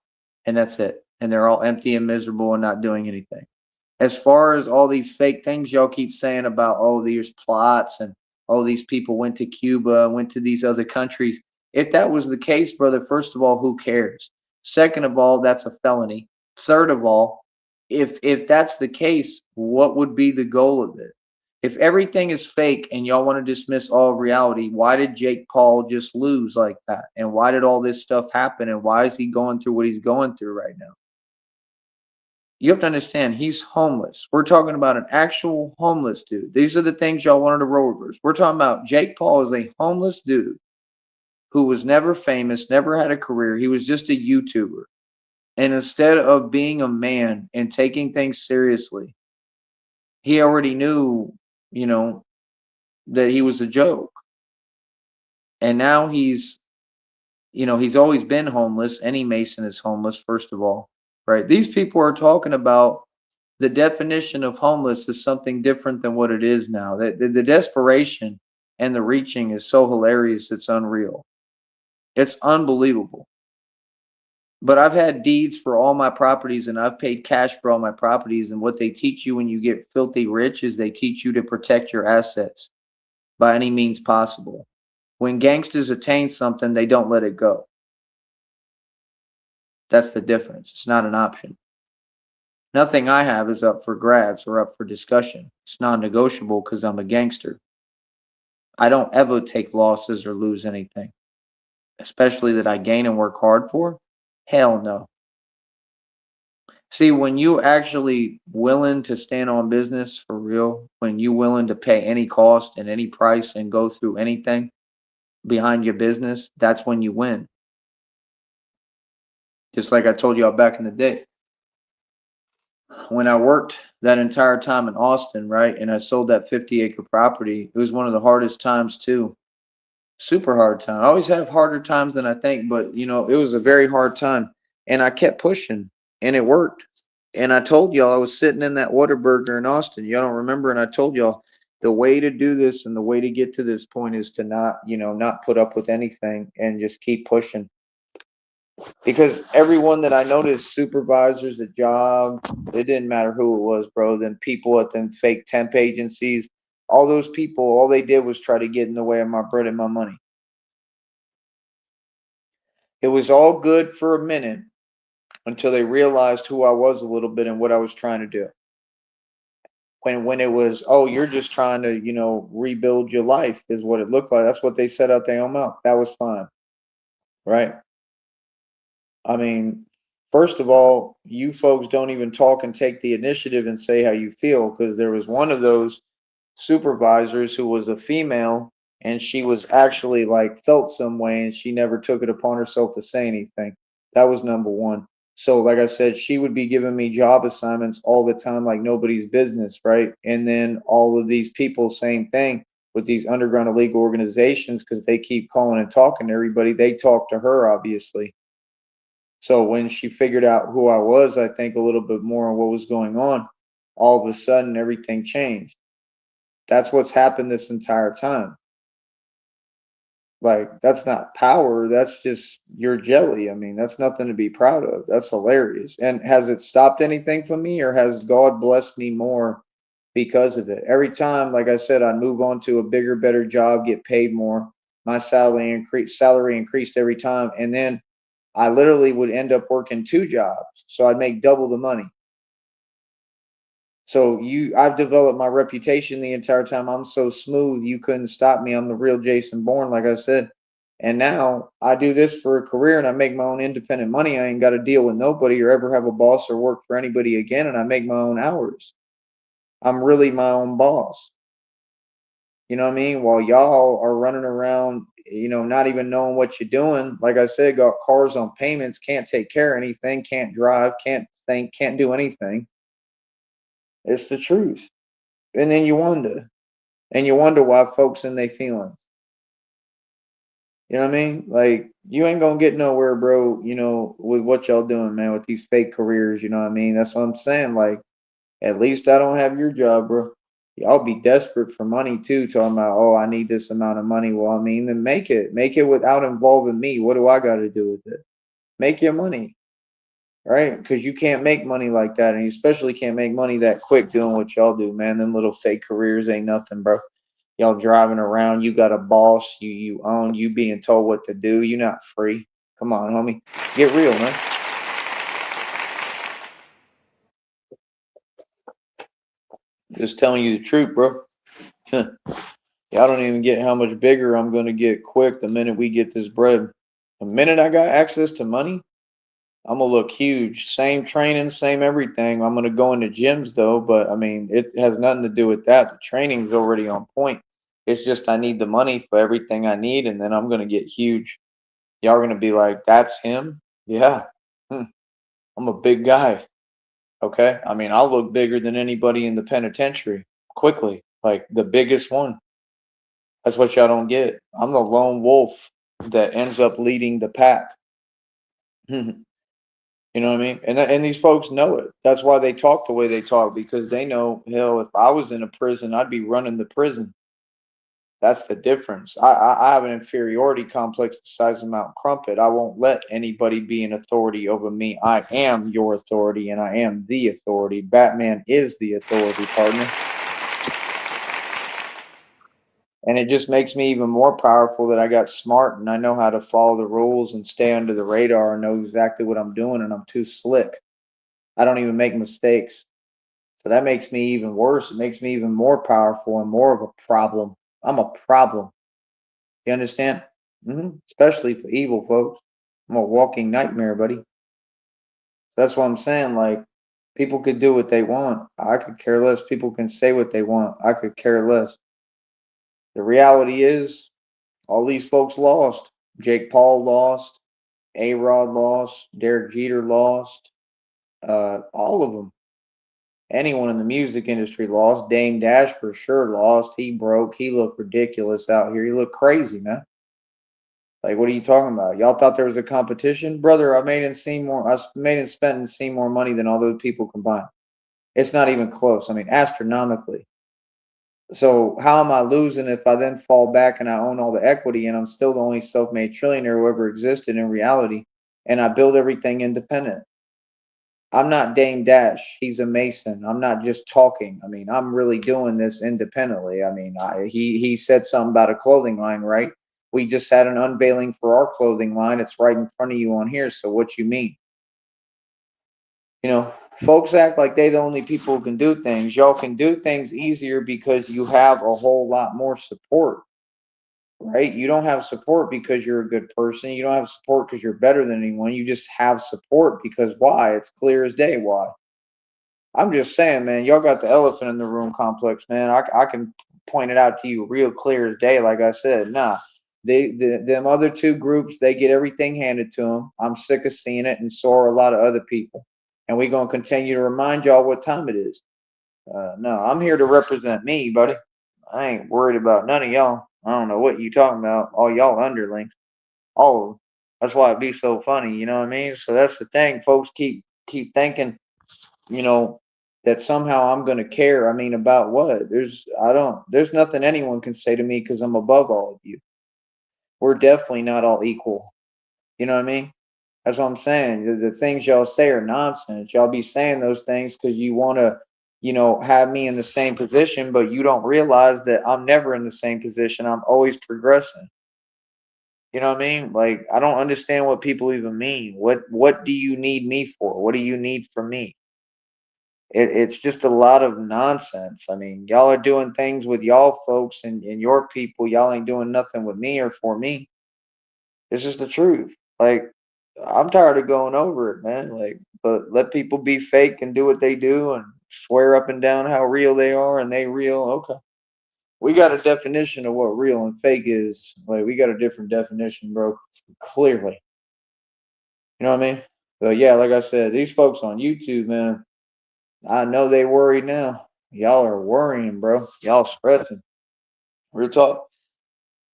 and that's it. And they're all empty and miserable and not doing anything. As far as all these fake things y'all keep saying about, oh, these plots and oh, these people went to Cuba, went to these other countries. If that was the case, brother, first of all, who cares? Second of all, that's a felony. Third of all, if that's the case, what would be the goal of it? If everything is fake and y'all want to dismiss all reality, why did Jake Paul just lose like that? And why did all this stuff happen? And why is he going through what he's going through right now? You have to understand, he's homeless. We're talking about an actual homeless dude. These are the things y'all wanted to roll reverse. We're talking about Jake Paul is a homeless dude who was never famous, never had a career. He was just a YouTuber. And instead of being a man and taking things seriously, he already knew, you know, that he was a joke. And now he's always been homeless. Any Mason is homeless, first of all, right? These people are talking about the definition of homeless is something different than what it is now. The desperation and the reaching is so hilarious, it's unreal. It's unbelievable. But I've had deeds for all my properties and I've paid cash for all my properties. And what they teach you when you get filthy rich is they teach you to protect your assets by any means possible. When gangsters attain something, they don't let it go. That's the difference. It's not an option. Nothing I have is up for grabs or up for discussion. It's non negotiable because I'm a gangster. I don't ever take losses or lose anything, especially that I gain and work hard for. Hell no. See, when you actually willing to stand on business for real, when you willing to pay any cost and any price and go through anything behind your business, that's when you win. Just like I told y'all back in the day. When I worked that entire time in Austin, right, and I sold that 50-acre property, it was one of the hardest times too. Super hard time. I always have harder times than I think, but it was a very hard time. And I kept pushing and it worked. And I told y'all I was sitting in that Whataburger in Austin. Y'all don't remember, and I told y'all the way to do this and the way to get to this point is to not put up with anything and just keep pushing. Because everyone that I noticed, supervisors at jobs, it didn't matter who it was, bro. Then people at them fake temp agencies, all those people, all they did was try to get in the way of my bread and my money. It was all good for a minute until they realized who I was a little bit and what I was trying to do. When it was, oh, you're just trying to, rebuild your life is what it looked like. That's what they said out their own mouth. That was fine, right? I mean, first of all, you folks don't even talk and take the initiative and say how you feel, because there was one of those supervisors who was a female and she was actually like felt some way and she never took it upon herself to say anything. That was number one. So, like I said, she would be giving me job assignments all the time, like nobody's business, right? And then all of these people, same thing with these underground illegal organizations, because they keep calling and talking to everybody. They talk to her, obviously. So when she figured out who I was, I think a little bit more on what was going on, all of a sudden everything changed. That's what's happened this entire time. Like, that's not power, that's just your jelly. I mean, that's nothing to be proud of. That's hilarious. And has it stopped anything from me, or has God blessed me more because of it? Every time, like I said, I'd move on to a bigger, better job, get paid more. My salary increased every time. And then I literally would end up working two jobs. So I'd make double the money. So I've developed my reputation the entire time. I'm so smooth, you couldn't stop me. I'm the real Jason Bourne, like I said. And now I do this for a career and I make my own independent money. I ain't got to deal with nobody or ever have a boss or work for anybody again. And I make my own hours. I'm really my own boss. You know what I mean? While y'all are running around, not even knowing what you're doing. Like I said, got cars on payments, can't take care of anything, can't drive, can't think, can't do anything. It's the truth. And then you wonder why folks in their feelings. You know what I mean? Like, you ain't gonna get nowhere, bro, with what y'all doing, man, with these fake careers, you know what I mean? That's what I'm saying. Like, at least I don't have your job, bro. Y'all be desperate for money too, talking about, oh, I need this amount of money. Well, I mean, then make it. Make it without involving me. What do I gotta do with it? Make your money, right? Because you can't make money like that, and you especially can't make money that quick doing what y'all do, man. Them little fake careers ain't nothing, bro. Y'all driving around, you got a boss, you own, you being told what to do. You're not free. Come on, homie. Get real, man. Just telling you the truth, bro. Y'all don't even get how much bigger I'm gonna get quick the minute we get this bread. The minute I got access to money, I'm gonna look huge. Same training, same everything. I'm gonna go into gyms though, but I mean, it has nothing to do with that. The training's already on point. It's just I need the money for everything I need, and then I'm gonna get huge. Y'all are gonna be like, "That's him." Yeah, I'm a big guy. Okay, I mean, I'll look bigger than anybody in the penitentiary quickly, like the biggest one. That's what y'all don't get. I'm the lone wolf that ends up leading the pack. You know what I mean? And these folks know it. That's why they talk the way they talk, because they know, hell, if I was in a prison, I'd be running the prison. That's the difference. I have an inferiority complex the size of Mount Crumpet. I won't let anybody be an authority over me. I am your authority, and I am the authority. Batman is the authority, partner. And it just makes me even more powerful that I got smart and I know how to follow the rules and stay under the radar and know exactly what I'm doing, and I'm too slick. I don't even make mistakes. So that makes me even worse. It makes me even more powerful and more of a problem. I'm a problem. You understand? Especially for evil folks. I'm a walking nightmare, buddy. That's what I'm saying. Like, people could do what they want. I could care less. People can say what they want. I could care less. The reality is, all these folks lost. Jake Paul lost. A Rod lost. Derek Jeter lost. All of them. Anyone in the music industry lost. Dame Dash for sure lost. He broke. He looked ridiculous out here. He looked crazy, man. Like, what are you talking about? Y'all thought there was a competition, brother? I made and seen more. I made and spent and seen more money than all those people combined. It's not even close. I mean, astronomically. So how am I losing if I then fall back and I own all the equity and I'm still the only self-made trillionaire who ever existed in reality, and I build everything independent? I'm not Dame Dash. He's a Mason. I'm not just talking. I mean, I'm really doing this independently. I mean, he said something about a clothing line, right? We just had an unveiling for our clothing line. It's right in front of you on here. So what you mean? You know, folks act like they the only people who can do things. Y'all can do things easier because you have a whole lot more support, right? You don't have support because you're a good person. You don't have support because you're better than anyone. You just have support because why? It's clear as day why. I'm just saying, man, y'all got the elephant in the room complex, man. I can point it out to you real clear as day. Like I said, nah, them other two groups, they get everything handed to them. I'm sick of seeing it, and so are a lot of other people. And we're gonna continue to remind y'all what time it is. No, I'm here to represent me, buddy. I ain't worried about none of y'all. I don't know what you talking about. All y'all underlings, all of them. That's why it be so funny, you know what I mean? So that's the thing, folks. Keep thinking, you know, that somehow I'm going to care. I mean, about what? There's nothing anyone can say to me because I'm above all of you. We're definitely not all equal. You know what I mean? That's what I'm saying. The things y'all say are nonsense. Y'all be saying those things because you want to, have me in the same position, but you don't realize that I'm never in the same position. I'm always progressing. You know what I mean? Like, I don't understand what people even mean. What do you need me for? What do you need from me? It's just a lot of nonsense. I mean, y'all are doing things with y'all folks and your people. Y'all ain't doing nothing with me or for me. It's just the truth. Like, I'm tired of going over it, man. Like, but let people be fake and do what they do and swear up and down how real they are and they real. Okay. We got a definition of what real and fake is. Like, we got a different definition, bro. Clearly. You know what I mean? But yeah, like I said, these folks on YouTube, man, I know they worry now. Y'all are worrying, bro. Y'all stressing. Real talk.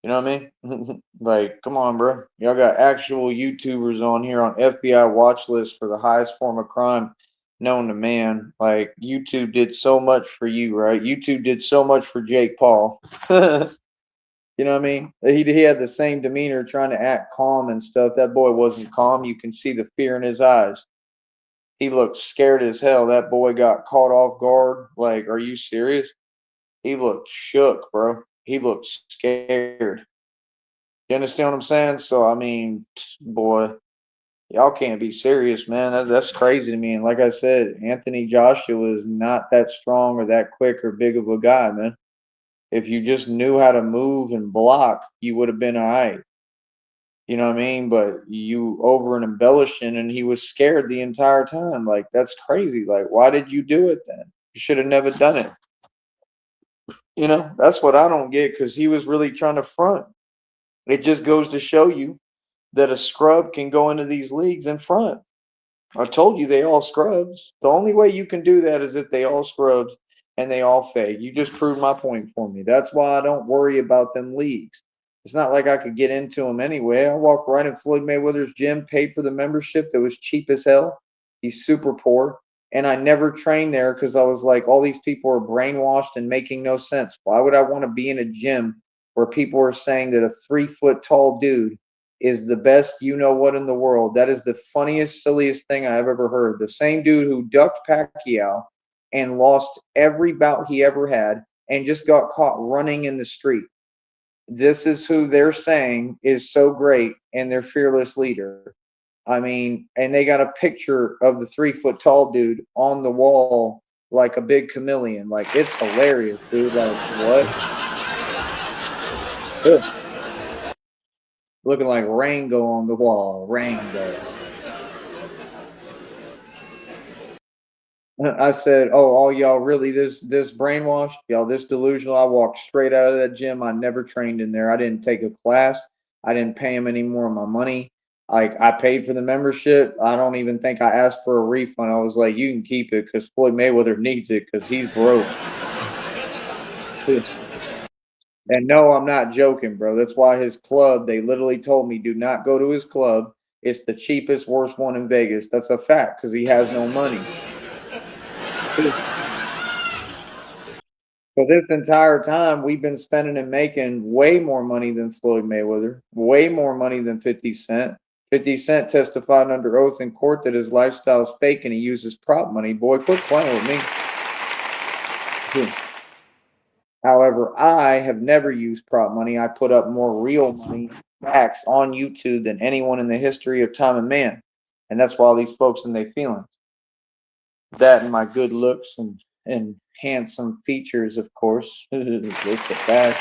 You know what I mean? Like, come on, bro. Y'all got actual YouTubers on here on FBI watch list for the highest form of crime known to man. Like, YouTube did so much for you, right? YouTube did so much for Jake Paul. You know what I mean? He had the same demeanor trying to act calm and stuff. That boy wasn't calm. You can see the fear in his eyes. He looked scared as hell. That boy got caught off guard. Like, are you serious? He looked shook, bro. He looked scared. You understand what I'm saying? So, I mean, boy, y'all can't be serious, man. That's crazy to me. And like I said, Anthony Joshua is not that strong or that quick or big of a guy, man. If you just knew how to move and block, you would have been all right. You know what I mean? But you over and embellishing, and he was scared the entire time. Like, that's crazy. Like, why did you do it then? You should have never done it. That's what I don't get because he was really trying to front. It just goes to show you that a scrub can go into these leagues in front. I told you they all scrubs. The only way you can do that is if they all scrubs and they all fake. You just proved my point for me. That's why I don't worry about them leagues. It's not like I could get into them anyway. I walked right in Floyd Mayweather's gym, paid for the membership that was cheap as hell. He's super poor. And I never trained there because I was like, all these people are brainwashed and making no sense. Why would I want to be in a gym where people are saying that a 3 foot tall dude is the best you know what in the world? That is the funniest, silliest thing I've ever heard. The same dude who ducked Pacquiao and lost every bout he ever had and just got caught running in the street. This is who they're saying is so great and their fearless leader. I mean, and they got a picture of the 3 foot tall dude on the wall like a big chameleon. Like, it's hilarious, dude. Like, what? Ugh. Looking like Rango on the wall. Rango. I said, "Oh, all y'all really this brainwashed? Y'all this delusional? I walked straight out of that gym. I never trained in there. I didn't take a class. I didn't pay him any more of my money. Like, I paid for the membership. I don't even think I asked for a refund. I was like, you can keep it because Floyd Mayweather needs it because he's broke. And no, I'm not joking, bro. That's why his club, they literally told me, do not go to his club. It's the cheapest, worst one in Vegas. That's a fact because he has no money. For this entire time, we've been spending and making way more money than Floyd Mayweather, way more money than 50 Cent. 50 Cent testified under oath in court that his lifestyle is fake and he uses prop money. Boy, quit playing with me. However, I have never used prop money. I put up more real money facts on YouTube than anyone in the history of time and man. And that's why all these folks in their feelings. That and my good looks and handsome features, of course. It's a fact.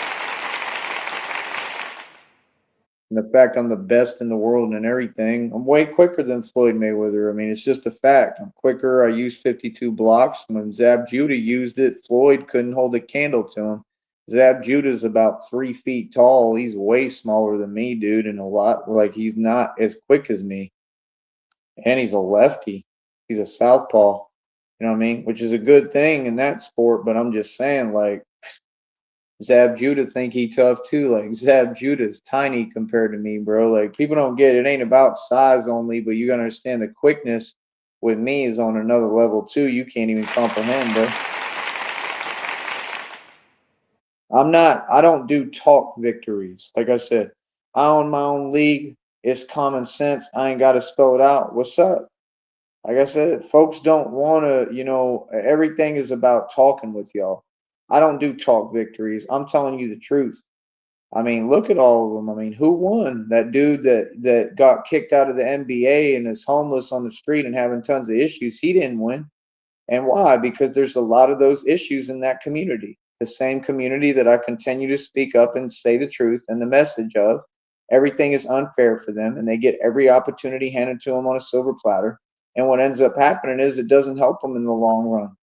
And the fact I'm the best in the world and everything. I'm way quicker than Floyd Mayweather. I mean, it's just a fact. I'm quicker. I use 52 blocks. When Zab Judah used it, Floyd couldn't hold a candle to him. Zab Judah's about 3 feet tall. He's way smaller than me, dude, and a lot like he's not as quick as me. And he's a lefty. He's a southpaw. You know what I mean? Which is a good thing in that sport, but I'm just saying, like, Zab Judah think he tough too. Like, Zab Judah's tiny compared to me, bro. Like, people don't get it. Ain't about size only, but you gotta understand the quickness with me is on another level too. You can't even comprehend, bro. I don't do talk victories. Like I said, I own my own league. It's common sense. I ain't got to spell it out. What's up? Like I said, folks don't want to, everything is about talking with y'all. I don't do talk victories. I'm telling you the truth. I mean, look at all of them. I mean, who won? That dude that got kicked out of the NBA and is homeless on the street and having tons of issues, he didn't win. And why? Because there's a lot of those issues in that community. The same community that I continue to speak up and say the truth and the message of. Everything is unfair for them, and they get every opportunity handed to them on a silver platter. And what ends up happening is it doesn't help them in the long run.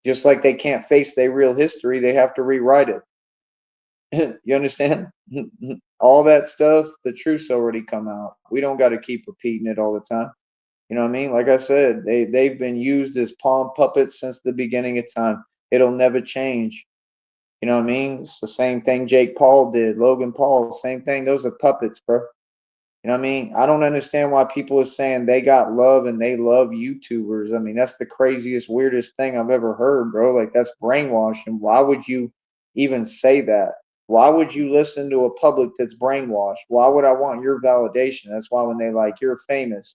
Just like they can't face their real history, they have to rewrite it. You understand? All that stuff, the truth's already come out. We don't got to keep repeating it all the time. You know what I mean? Like I said, they've been used as pawn puppets since the beginning of time. It'll never change. You know what I mean? It's the same thing Jake Paul did, Logan Paul, same thing. Those are puppets, bro. You know what I mean? I don't understand why people are saying they got love and they love YouTubers. I mean, that's the craziest, weirdest thing I've ever heard, bro. Like, that's brainwashing. Why would you even say that? Why would you listen to a public that's brainwashed? Why would I want your validation? That's why when they like, you're famous.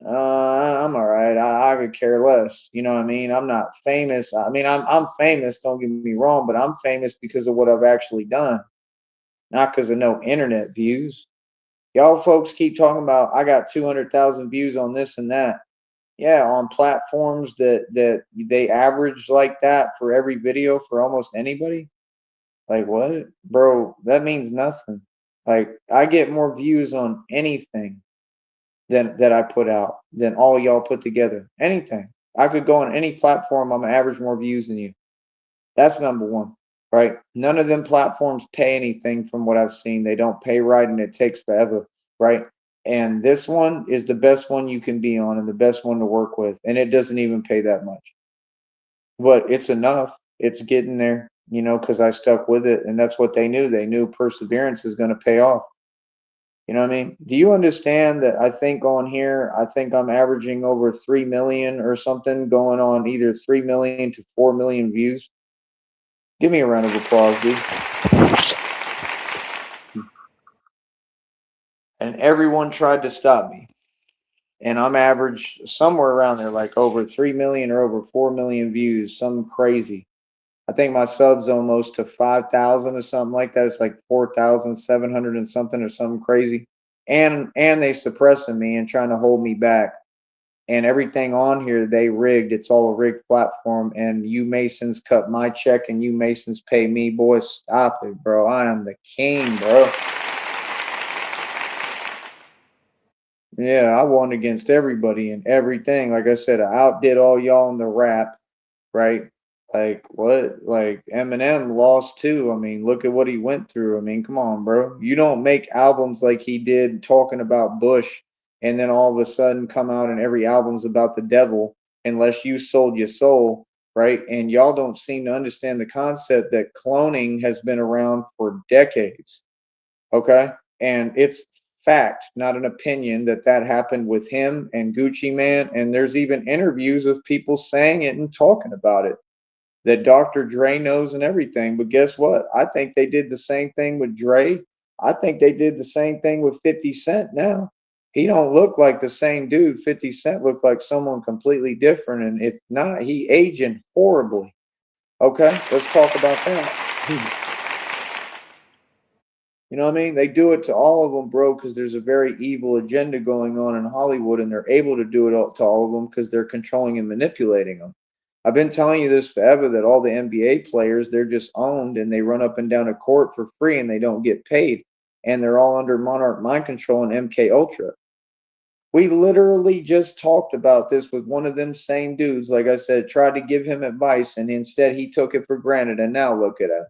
I'm all right. I could care less. You know what I mean? I'm not famous. I mean, I'm famous. Don't get me wrong, but I'm famous because of what I've actually done, not because of no internet views. Y'all folks keep talking about I got 200,000 views on this and that. Yeah, on platforms that they average like that for every video for almost anybody. Like, what, bro? That means nothing. Like, I get more views on anything than that I put out than all y'all put together. Anything. I could go on any platform. I'm gonna average more views than you. That's number one, right? None of them platforms pay anything from what I've seen. They don't pay right, and it takes forever, right? And this one is the best one you can be on and the best one to work with, and it doesn't even pay that much. But it's enough. It's getting there, because I stuck with it, and that's what they knew. They knew perseverance is going to pay off. You know what I mean? Do you understand that I think on here, I think I'm averaging over 3 million or something, going on either 3 million to 4 million views? Give me a round of applause, dude. And everyone tried to stop me. And I'm average somewhere around there, like over 3 million or over 4 million views, something crazy. I think my subs almost to 5,000 or something like that. It's like 4,700 and something or something crazy. And they suppressing me and trying to hold me back. And everything on here they rigged. It's all a rigged platform. And you Masons cut my check and you Masons pay me. Boy, stop it, bro. I am the king, bro. Yeah, I won against everybody and everything. Like I said, I outdid all y'all in the rap, right? Like what? Like Eminem lost too. I mean, look at what he went through. I mean, come on, bro. You don't make albums like he did talking about Bush and then all of a sudden come out and every album's about the devil unless you sold your soul, right? And y'all don't seem to understand the concept that cloning has been around for decades, okay? And it's fact, not an opinion, that that happened with him and Gucci Man. And there's even interviews of people saying it and talking about it, that Dr. Dre knows and everything. But guess what? I think they did the same thing with Dre. I think they did the same thing with 50 Cent now. He don't look like the same dude. 50 Cent looked like someone completely different. And if not, he aging horribly. Okay, let's talk about that. You know what I mean? They do it to all of them, bro, because there's a very evil agenda going on in Hollywood, and they're able to do it to all of them because they're controlling and manipulating them. I've been telling you this forever, that all the NBA players, they're just owned and they run up and down a court for free and they don't get paid. And they're all under Monarch Mind Control and MK Ultra. We literally just talked about this with one of them same dudes. Like I said, tried to give him advice and instead he took it for granted. And now look at him.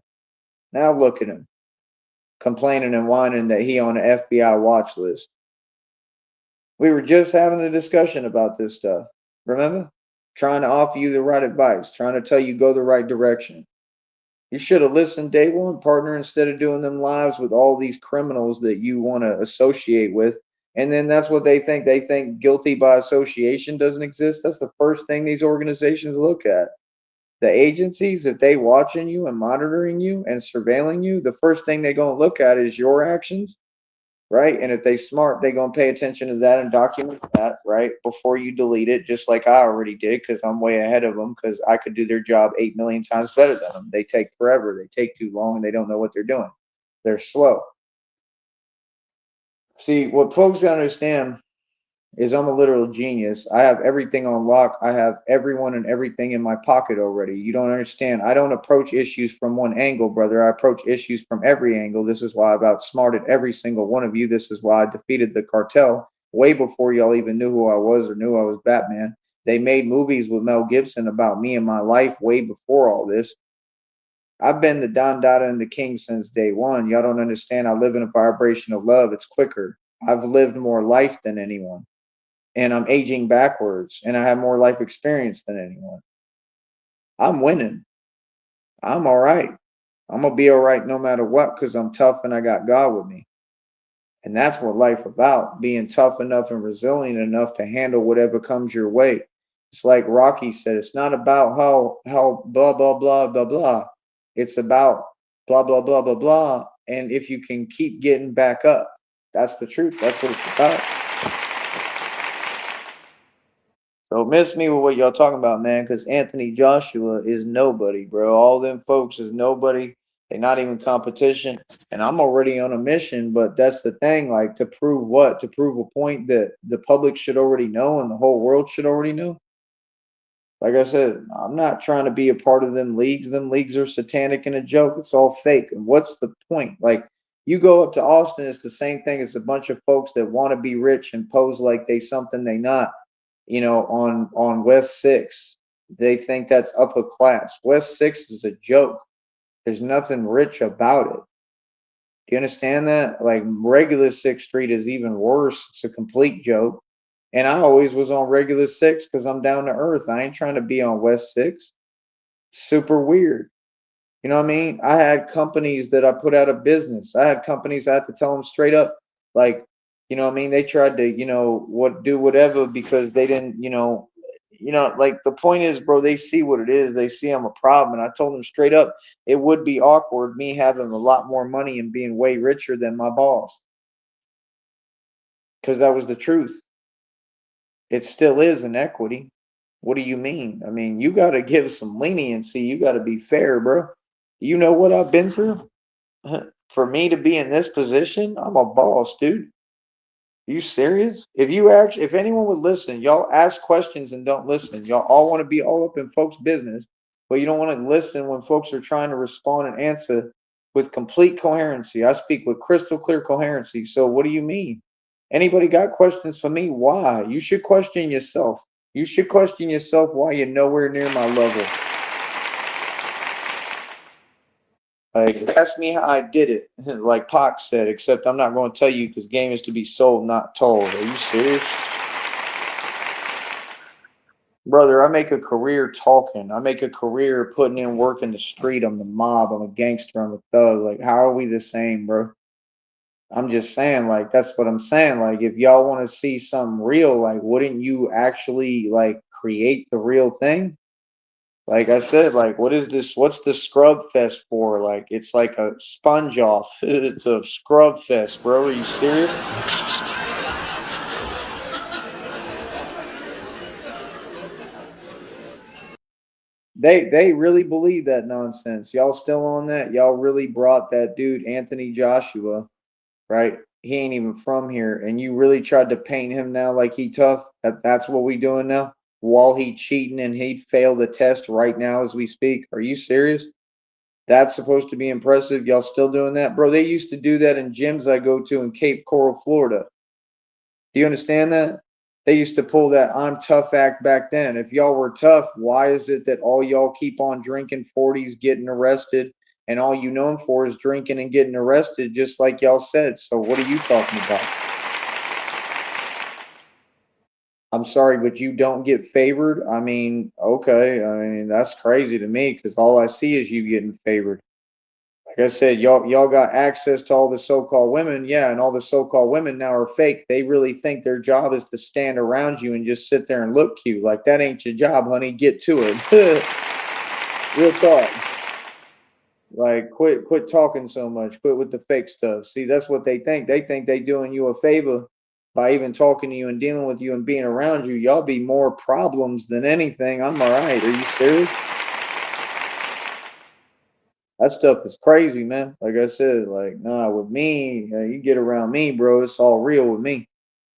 Now look at him, complaining and whining that he on the FBI watch list. We were just having a discussion about this stuff. Remember? Trying to offer you the right advice, trying to tell you go the right direction. You should have listened day one, partner, instead of doing them lives with all these criminals that you want to associate with. And then that's what they think. They think guilty by association doesn't exist. That's the first thing these organizations look at. The agencies, if they watching you and monitoring you and surveilling you, the first thing they're going to look at is your actions, right? And if they smart, they're going to pay attention to that and document that, right, before you delete it, just like I already did, because I'm way ahead of them, because I could do their job 8 million times better than them. They take forever. They take too long, and they don't know what they're doing. They're slow. See, what folks don't understand is I'm a literal genius. I have everything on lock. I have everyone and everything in my pocket already. You don't understand. I don't approach issues from one angle, brother. I approach issues from every angle. This is why I've outsmarted every single one of you. This is why I defeated the cartel way before y'all even knew who I was or knew I was Batman. They made movies with Mel Gibson about me and my life way before all this. I've been the Don Dada and the King since day one. Y'all don't understand. I live in a vibration of love. It's quicker. I've lived more life than anyone, and I'm aging backwards, and I have more life experience than anyone. I'm winning. I'm all right. I'm gonna be all right no matter what, because I'm tough and I got God with me. And that's what life about, being tough enough and resilient enough to handle whatever comes your way. It's like Rocky said, it's not about how blah blah blah blah blah. It's about blah blah blah blah blah. And if you can keep getting back up, that's the truth. That's what it's about. Don't miss me with what y'all talking about, man, because Anthony Joshua is nobody, bro. All them folks is nobody. They're not even competition. And I'm already on a mission, but that's the thing. Like, to prove what? To prove a point that the public should already know and the whole world should already know. Like I said, I'm not trying to be a part of them leagues. Them leagues are satanic and a joke. It's all fake. And what's the point? Like, you go up to Austin, it's the same thing as a bunch of folks that want to be rich and pose like they something they not. You know, on West 6, they think that's upper class. West 6 is a joke. There's nothing rich about it. Do you understand that? Like, regular 6th Street is even worse. It's a complete joke. And I always was on regular 6 because I'm down to earth. I ain't trying to be on West 6. Super weird. You know what I mean? I had companies that I put out of business. I had companies I had to tell them straight up, like, you know what I mean? They tried to, do whatever because they didn't, like, the point is, bro, they see what it is. They see I'm a problem. And I told them straight up, it would be awkward me having a lot more money and being way richer than my boss. Because that was the truth. It still is an equity. What do you mean? I mean, you got to give some leniency. You got to be fair, bro. You know what I've been through? For me to be in this position, I'm a boss, dude. You serious? If anyone would listen, y'all ask questions and don't listen. Y'all all want to be all up in folks' business, but you don't want to listen when folks are trying to respond and answer with complete coherency. I speak with crystal clear coherency. So what do you mean? Anybody got questions for me? Why? You should question yourself. You should question yourself why you're nowhere near my level. Like, ask me how I did it, like Pac said, except I'm not going to tell you because game is to be sold, not told. Are you serious? Brother, I make a career talking. I make a career putting in work in the street. I'm the mob. I'm a gangster. I'm a thug. Like, how are we the same, bro? I'm just saying, like, that's what I'm saying. Like, if y'all want to see something real, like, wouldn't you actually, like, create the real thing? Like I said, like, what is this? What's the scrub fest for? Like, it's like a sponge off. It's a scrub fest, bro. Are you serious? They really believe that nonsense. Y'all still on that? Y'all really brought that dude Anthony Joshua, right? He ain't even from here, and you really tried to paint him now like he tough. That's what we doing now. While he cheating and he failed the test right now as we speak. Are you serious? That's supposed to be impressive. Y'all still doing that, bro? They used to do that in gyms I go to in Cape Coral, Florida. Do you understand that? They used to pull that I'm tough act back then. If y'all were tough, why is it that all y'all keep on drinking 40s, getting arrested, and all you known for is drinking and getting arrested, just like y'all said? So what are you talking about? I'm sorry, but you don't get favored? I mean, okay. I mean, that's crazy to me because all I see is you getting favored. Like I said, y'all got access to all the so-called women, yeah, and all the so-called women now are fake. They really think their job is to stand around you and just sit there and look cute. Like that ain't your job, honey. Get to it. Real talk. Like quit talking so much. Quit with the fake stuff. See, that's what they think. They think they doing you a favor by even talking to you and dealing with you and being around you. Y'all be more problems than anything. I'm all right. Are you serious? That stuff is crazy, man. Like I said, like, nah, with me, you get around me, bro, it's all real with me.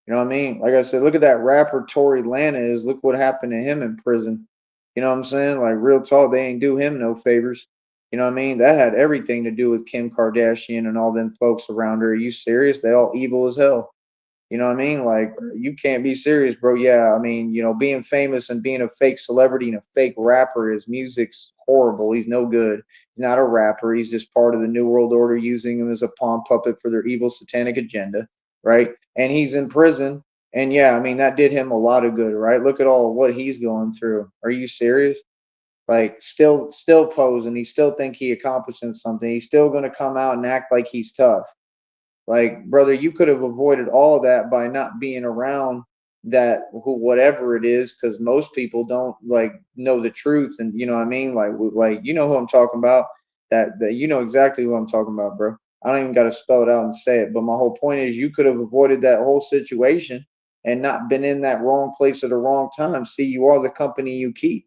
You know what I mean? Like I said, look at that rapper Tory Lanez. Look what happened to him in prison. You know what I'm saying? Like, real talk, they ain't do him no favors. You know what I mean? That had everything to do with Kim Kardashian and all them folks around her. Are you serious? They all evil as hell. You know what I mean? Like, you can't be serious, bro. Yeah, I mean, being famous and being a fake celebrity and a fake rapper, his music's horrible. He's no good. He's not a rapper. He's just part of the New World Order using him as a pawn puppet for their evil satanic agenda, right? And he's in prison. And yeah, I mean, that did him a lot of good, right? Look at all what he's going through. Are you serious? Like, still posing. He still think he accomplishing something. He's still going to come out and act like he's tough. Like, brother, you could have avoided all that by not being around that who whatever it is, because most people don't like know the truth, and you know what I mean. Like you know who I'm talking about. That you know exactly who I'm talking about, bro. I don't even got to spell it out and say it, but my whole point is you could have avoided that whole situation and not been in that wrong place at the wrong time. See, you are the company you keep.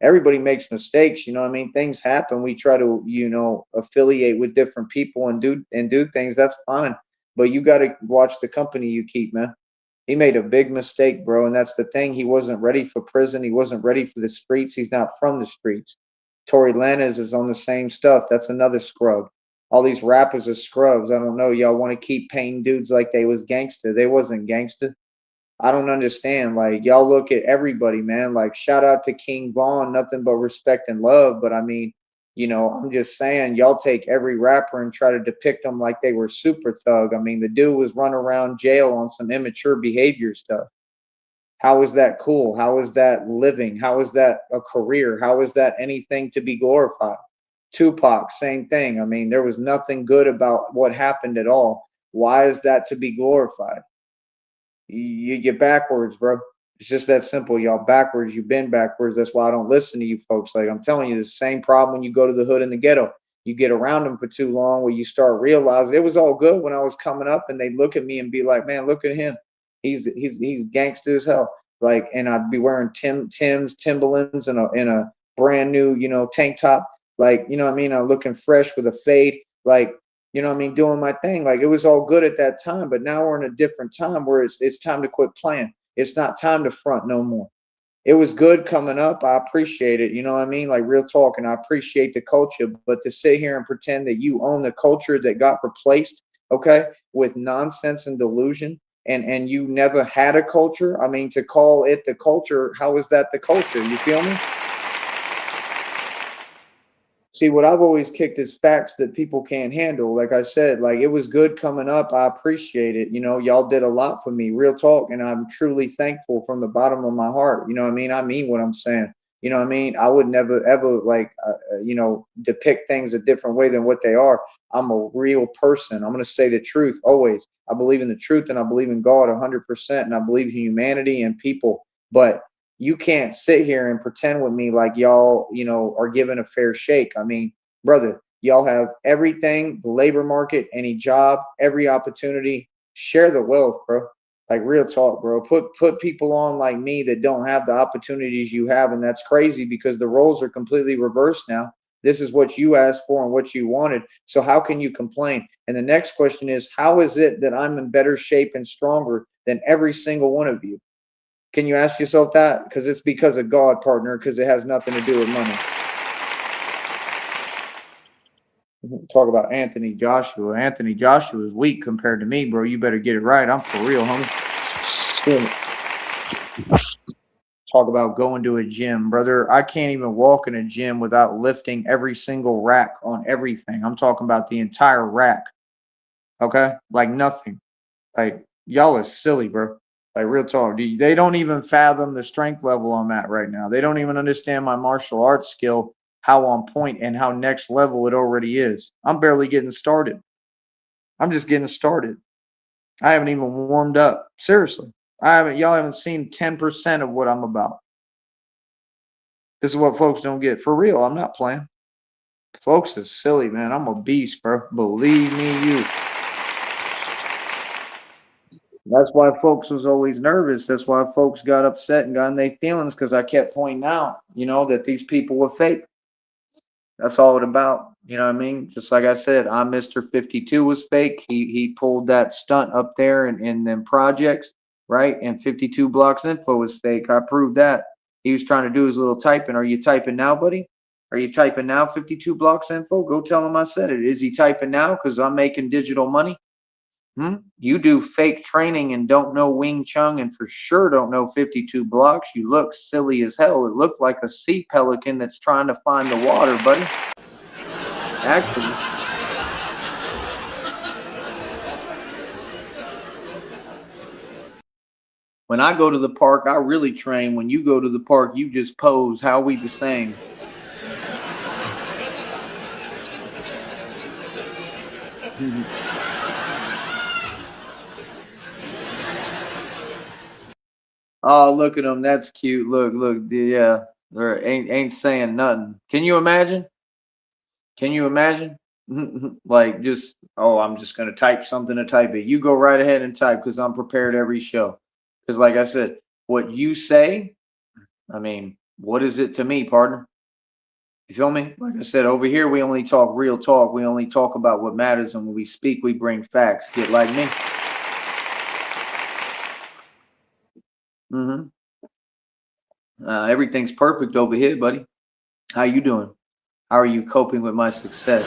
Everybody makes mistakes, you know what I mean? Things happen. We try to, affiliate with different people and do things. That's fine. But you got to watch the company you keep, man. He made a big mistake, bro, and that's the thing. He wasn't ready for prison. He wasn't ready for the streets. He's not from the streets. Tory Lanez is on the same stuff. That's another scrub. All these rappers are scrubs. I don't know. Y'all want to keep painting dudes like they was gangster. They wasn't gangster. I don't understand. Like, y'all look at everybody, man. Like, shout out to King Vaughn, nothing but respect and love. But I mean, I'm just saying, y'all take every rapper and try to depict them like they were super thug. I mean, the dude was running around jail on some immature behavior stuff. How is that cool? How is that living? How is that a career? How is that anything to be glorified? Tupac, same thing. I mean, there was nothing good about what happened at all. Why is that to be glorified? You get backwards, bro. It's just that simple, y'all. Backwards. You've been backwards. That's why I don't listen to you folks. Like I'm telling you, the same problem when you go to the hood in the ghetto. You get around them for too long where you start realizing it was all good when I was coming up and they look at me and be like, man, look at him. He's gangster as hell. Like, and I'd be wearing Tim's Timberlands and a brand new, tank top. Like, you know what I mean? I'm looking fresh with a fade. Like, you know what I mean, doing my thing. Like it was all good at that time, but now we're in a different time where it's time to quit playing. It's not time to front no more. It was good coming up. I appreciate it. You know what I mean? Like real talk, and I appreciate the culture. But to sit here and pretend that you own the culture that got replaced, okay, with nonsense and delusion, and you never had a culture. I mean, to call it the culture, how is that the culture? You feel me? See, what I've always kicked is facts that people can't handle. Like I said, like it was good coming up. I appreciate it. You know, y'all did a lot for me, real talk, and I'm truly thankful from the bottom of my heart. You know what I mean? I mean what I'm saying. You know what I mean? I would never ever like you know, depict things a different way than what they are. I'm a real person. I'm gonna say the truth always. I believe in the truth, and I believe in God 100%, and I believe in humanity and people. But you can't sit here and pretend with me like y'all, you know, are given a fair shake. I mean, brother, y'all have everything, the labor market, any job, every opportunity. Share the wealth, bro. Like real talk, bro. Put people on like me that don't have the opportunities you have, and that's crazy because the roles are completely reversed now. This is what you asked for and what you wanted. So how can you complain? And the next question is, how is it that I'm in better shape and stronger than every single one of you? Can you ask yourself that? Because it's because of God, partner, because it has nothing to do with money. Talk about Anthony Joshua. Anthony Joshua is weak compared to me, bro. You better get it right. I'm for real, homie. Talk about going to a gym, brother. I can't even walk in a gym without lifting every single rack on everything. I'm talking about the entire rack. Okay? Like nothing. Like y'all are silly, bro. Like real talk. They don't even fathom the strength level I'm at right now. They don't even understand my martial arts skill, how on point and how next level it already is. I'm barely getting started. I'm just getting started. I haven't even warmed up. Seriously. Y'all haven't seen 10% of what I'm about. This is what folks don't get. For real, I'm not playing. Folks is silly, man. I'm a beast, bro. Believe me, you. That's why folks was always nervous. That's why folks got upset and got in their feelings because I kept pointing out, you know, that these people were fake. That's all it about. You know what I mean? Just like I said, I'm Mr. 52 was fake. He pulled that stunt up there in them projects, right? And 52 Blocks Info was fake. I proved that. He was trying to do his little typing. Are you typing now, buddy? Are you typing now, 52 Blocks Info? Go tell him I said it. Is he typing now? Because I'm making digital money. You do fake training and don't know Wing Chun and for sure don't know 52 blocks. You look silly as hell. It looked like a sea pelican that's trying to find the water, buddy. Actually, when I go to the park, I really train. When you go to the park, you just pose. How are we the same? Oh, look at them. That's cute. Look. Yeah, they ain't saying nothing. Can you imagine? Can you imagine? Like just, oh, I'm just gonna type something to type it. You go right ahead and type because I'm prepared every show. Because like I said, what you say, I mean, what is it to me, partner? You feel me? Like I said, over here we only talk real talk. We only talk about what matters, and when we speak, we bring facts. Get like me. hmm Everything's perfect over here, buddy. How you doing? How are you coping with my success?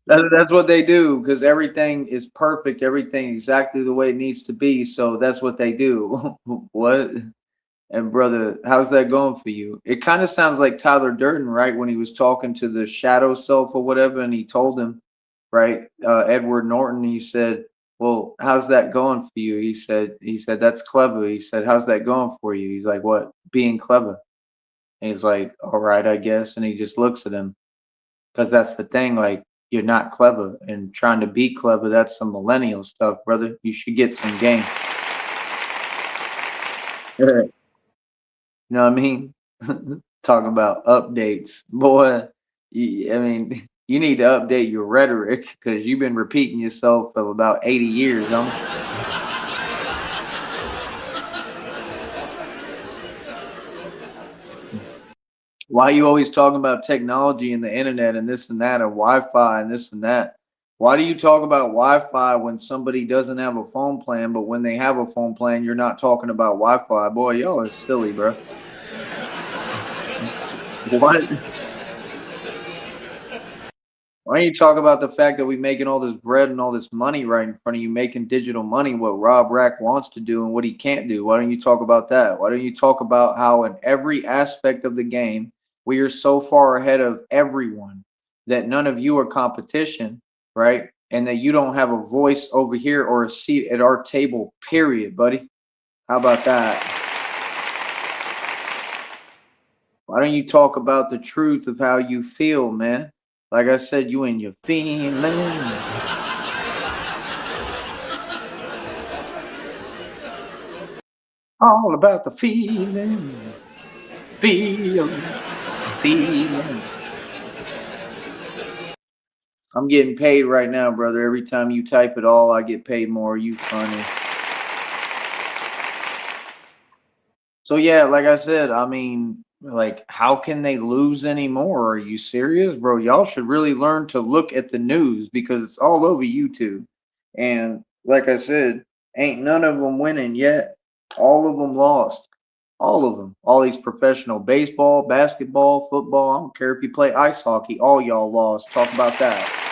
That's what they do because everything is perfect, everything exactly the way it needs to be. So that's what they do. What? And brother, how's that going for you? It kind of sounds like Tyler Durden, right? When he was talking to the shadow self or whatever, and he told him, right, Edward Norton, he said, "Well, how's that going for you?" He said, "That's clever." He said, "How's that going for you?" He's like, "What? Being clever." And he's like, "All right, I guess." And he just looks at him because that's the thing. Like, you're not clever, and trying to be clever, that's some millennial stuff, brother. You should get some game. You know what I mean? Talking about updates, boy. I mean, you need to update your rhetoric because you've been repeating yourself for about 80 years. Why are you always talking about technology and the internet and this and that and Wi-Fi and this and that? Why do you talk about Wi-Fi when somebody doesn't have a phone plan, but when they have a phone plan, you're not talking about Wi-Fi? Boy, y'all are silly, bro. What? Why don't you talk about the fact that we making all this bread and all this money right in front of you, making digital money, what Rob Rack wants to do and what he can't do? Why don't you talk about that? Why don't you talk about how in every aspect of the game we are so far ahead of everyone that none of you are competition, right? And that you don't have a voice over here or a seat at our table, period, buddy. How about that? Why don't you talk about the truth of how you feel, man? Like I said, you in your feelings. All about the feeling, feeling, feeling. I'm getting paid right now, brother. Every time you type it all, I get paid more. You funny. So yeah, like I said, I mean, like, how can they lose anymore? Are you serious, bro? Y'all should really learn to look at the news because it's all over YouTube. And like I said, ain't none of them winning yet. All of them lost. All of them. All these professional baseball, basketball, football. I don't care if you play ice hockey. All y'all lost. Talk about that.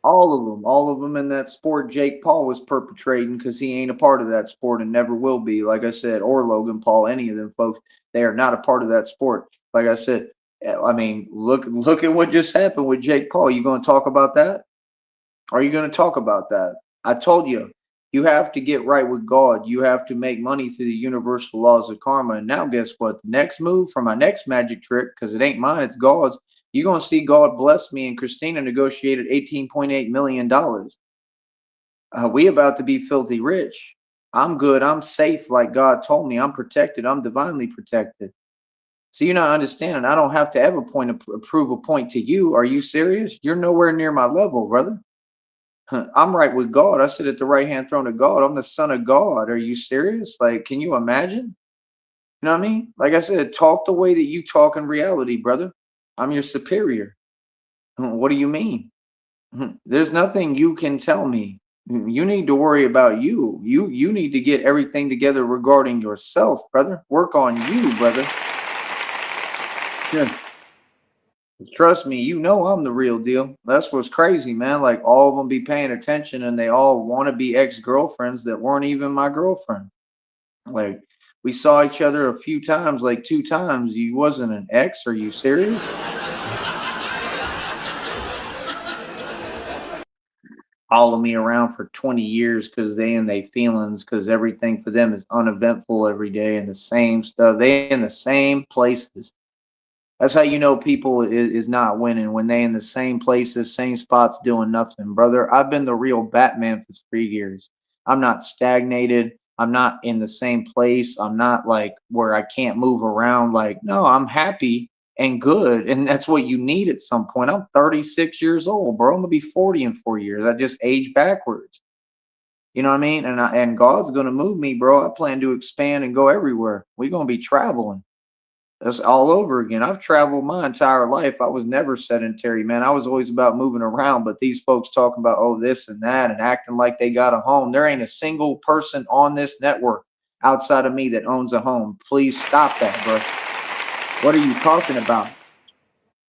All of them in that sport Jake Paul was perpetrating because he ain't a part of that sport and never will be. Like I said, or Logan Paul, any of them folks, they are not a part of that sport. Like I said, I mean, look at what just happened with Jake Paul. You going to talk about that? Are you going to talk about that? I told you, you have to get right with God. You have to make money through the universal laws of karma. And now, guess what? The next move for my next magic trick, because it ain't mine, it's God's. You're going to see God bless me and Christina negotiated $18.8 million. We about to be filthy rich. I'm good. I'm safe like God told me. I'm protected. I'm divinely protected. So you're not understanding. I don't have to ever prove a point to you. Are you serious? You're nowhere near my level, brother. I'm right with God. I sit at the right hand throne of God. I'm the son of God. Are you serious? Like, can you imagine? You know what I mean? Like I said, talk the way that you talk in reality, brother. I'm your superior. What do you mean? There's nothing you can tell me. You need to worry about you. You need to get everything together regarding yourself, brother. Work on you, brother. Yeah. Trust me, you know I'm the real deal. That's what's crazy, man. Like all of them be paying attention and they all want to be ex-girlfriends that weren't even my girlfriend. Like we saw each other a few times, like two times. You wasn't an ex. Are you serious? Follow me around for 20 years because they in their feelings because everything for them is uneventful every day and the same stuff. They in the same places. That's how you know people is not winning when they in the same places, same spots, doing nothing, brother. I've been the real Batman for 3 years. I'm not stagnated. I'm not in the same place. I'm not like where I can't move around. Like, no, I'm happy and good, and that's what you need at some point. I'm 36 years old, bro. I'm gonna be 40 in 4 years. I just age backwards. You know what I mean? And God's gonna move me, bro. I plan to expand and go everywhere. We're gonna be traveling. That's all over again. I've traveled my entire life. I was never sedentary, man. I was always about moving around, but these folks talking about, oh, this and that and acting like they got a home. There ain't a single person on this network outside of me that owns a home. Please stop that, bro. What are you talking about?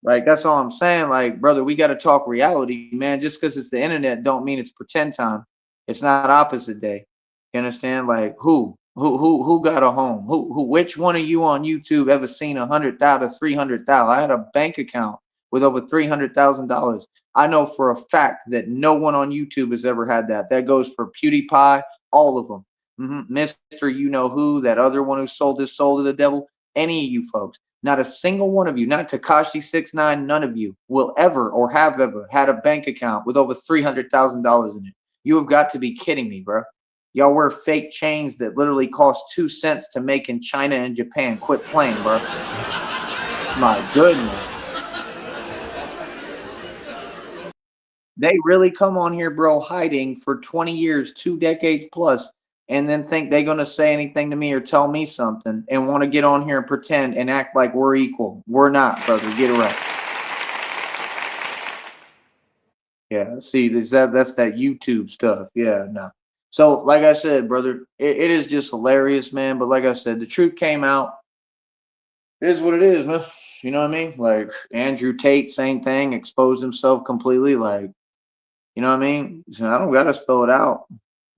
Like, that's all I'm saying. Like, brother, we got to talk reality, man. Just because it's the internet don't mean it's pretend time. It's not opposite day. You understand? Like, who got a home? Which one of you on YouTube ever seen 100,000 to 300,000? I had a bank account with over $300,000. I know for a fact that no one on YouTube has ever had that. That goes for PewDiePie, all of them. Mister, you know who? That other one who sold his soul to the devil. Any of you folks. Not a single one of you, not Takashi 69, none of you will ever or have ever had a bank account with over $300,000 in it. You have got to be kidding me, bro. Y'all wear fake chains that literally cost 2 cents to make in China and Japan. Quit playing, bro. My goodness. They really come on here, bro, hiding for 20 years, 2 decades plus, and then think they're going to say anything to me or tell me something and want to get on here and pretend and act like we're equal. We're not, brother. Get it right. Yeah, see, that's that YouTube stuff. Yeah, no. So, like I said, brother, it is just hilarious, man. But like I said, the truth came out. It is what it is, man. You know what I mean? Like Andrew Tate, same thing, exposed himself completely. Like, you know what I mean? So I don't gotta spell it out.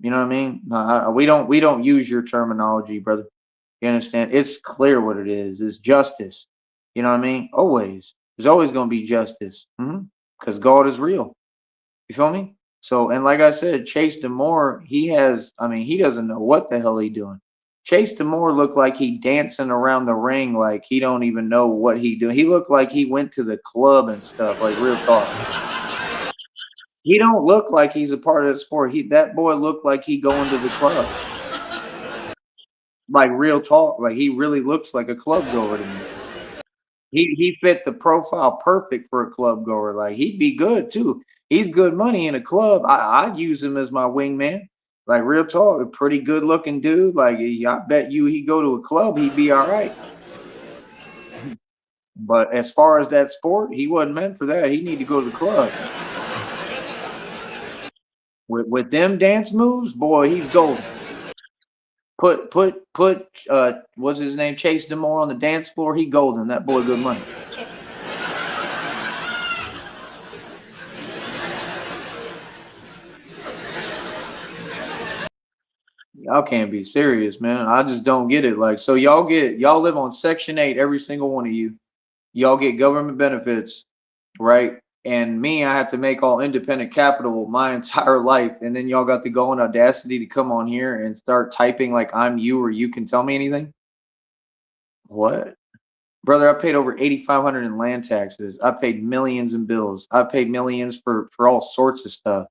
You know what I mean? We don't use your terminology, brother. You understand? It's clear what it is. It's justice. You know what I mean? Always. There's always gonna be justice. Because God is real. You feel me? So, and like I said, Chase Demore, he doesn't know what the hell he doing. Chase Demore looked like he dancing around the ring like he don't even know what he doing. He looked like he went to the club and stuff, like real talk. He don't look like he's a part of the sport. That boy looked like he going to the club. Like real talk. Like he really looks like a club goer to me. He fit the profile perfect for a club goer. Like he'd be good too. He's good money in a club. I'd use him as my wingman. Like real talk, a pretty good looking dude. Like I bet you he'd go to a club, he'd be all right. But as far as that sport, he wasn't meant for that. He need to go to the club. With them dance moves, boy, he's golden. Put what's his name? Chase Demore on the dance floor. He golden. That boy good money. Y'all can't be serious, man. I just don't get it. Like, so y'all live on Section 8, every single one of you. Y'all get government benefits, right? And me, I had to make all independent capital my entire life. And then y'all got the go and audacity to come on here and start typing like I'm you or you can tell me anything. What? Brother, I paid over 8,500 in land taxes. I paid millions in bills. I paid millions for all sorts of stuff.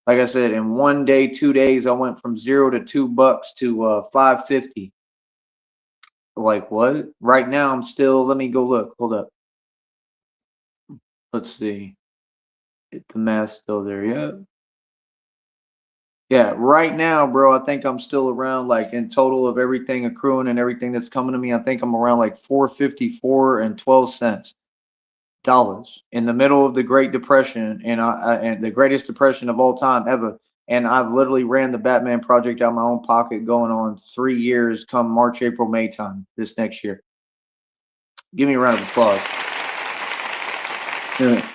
Like I said, in one day, 2 days, I went from $0 to $2 to 550. Like what? Right now, I'm still. Let me go look. Hold up. Let's see. If the math's still there. Yeah. Yeah. Right now, bro, I think I'm still around like in total of everything accruing and everything that's coming to me. I think I'm around like 454 and 12 cents dollars in the middle of the Great Depression and the greatest depression of all time ever. And I've literally ran the Batman project out of my own pocket, going on 3 years. Come March, April, May time this next year. Give me a round of applause. Yeah.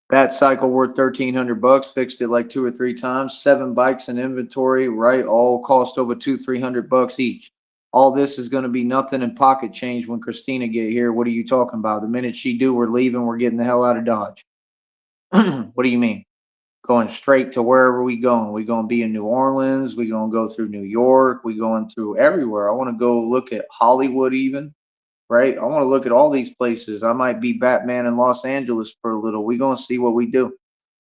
Bat cycle worth $1,300. Fixed it like 2 or 3 times. 7 bikes in inventory, right? All cost over $200-300 each. All this is going to be nothing in pocket change when Christina get here. What are you talking about? The minute she do, we're leaving. We're getting the hell out of Dodge. What do you mean? Going straight to wherever we going? We going to be in New Orleans? We going to go through New York? We going through everywhere. I want to go look at Hollywood even, right? I want to look at all these places. I might be Batman in Los Angeles for a little. We going to see what we do.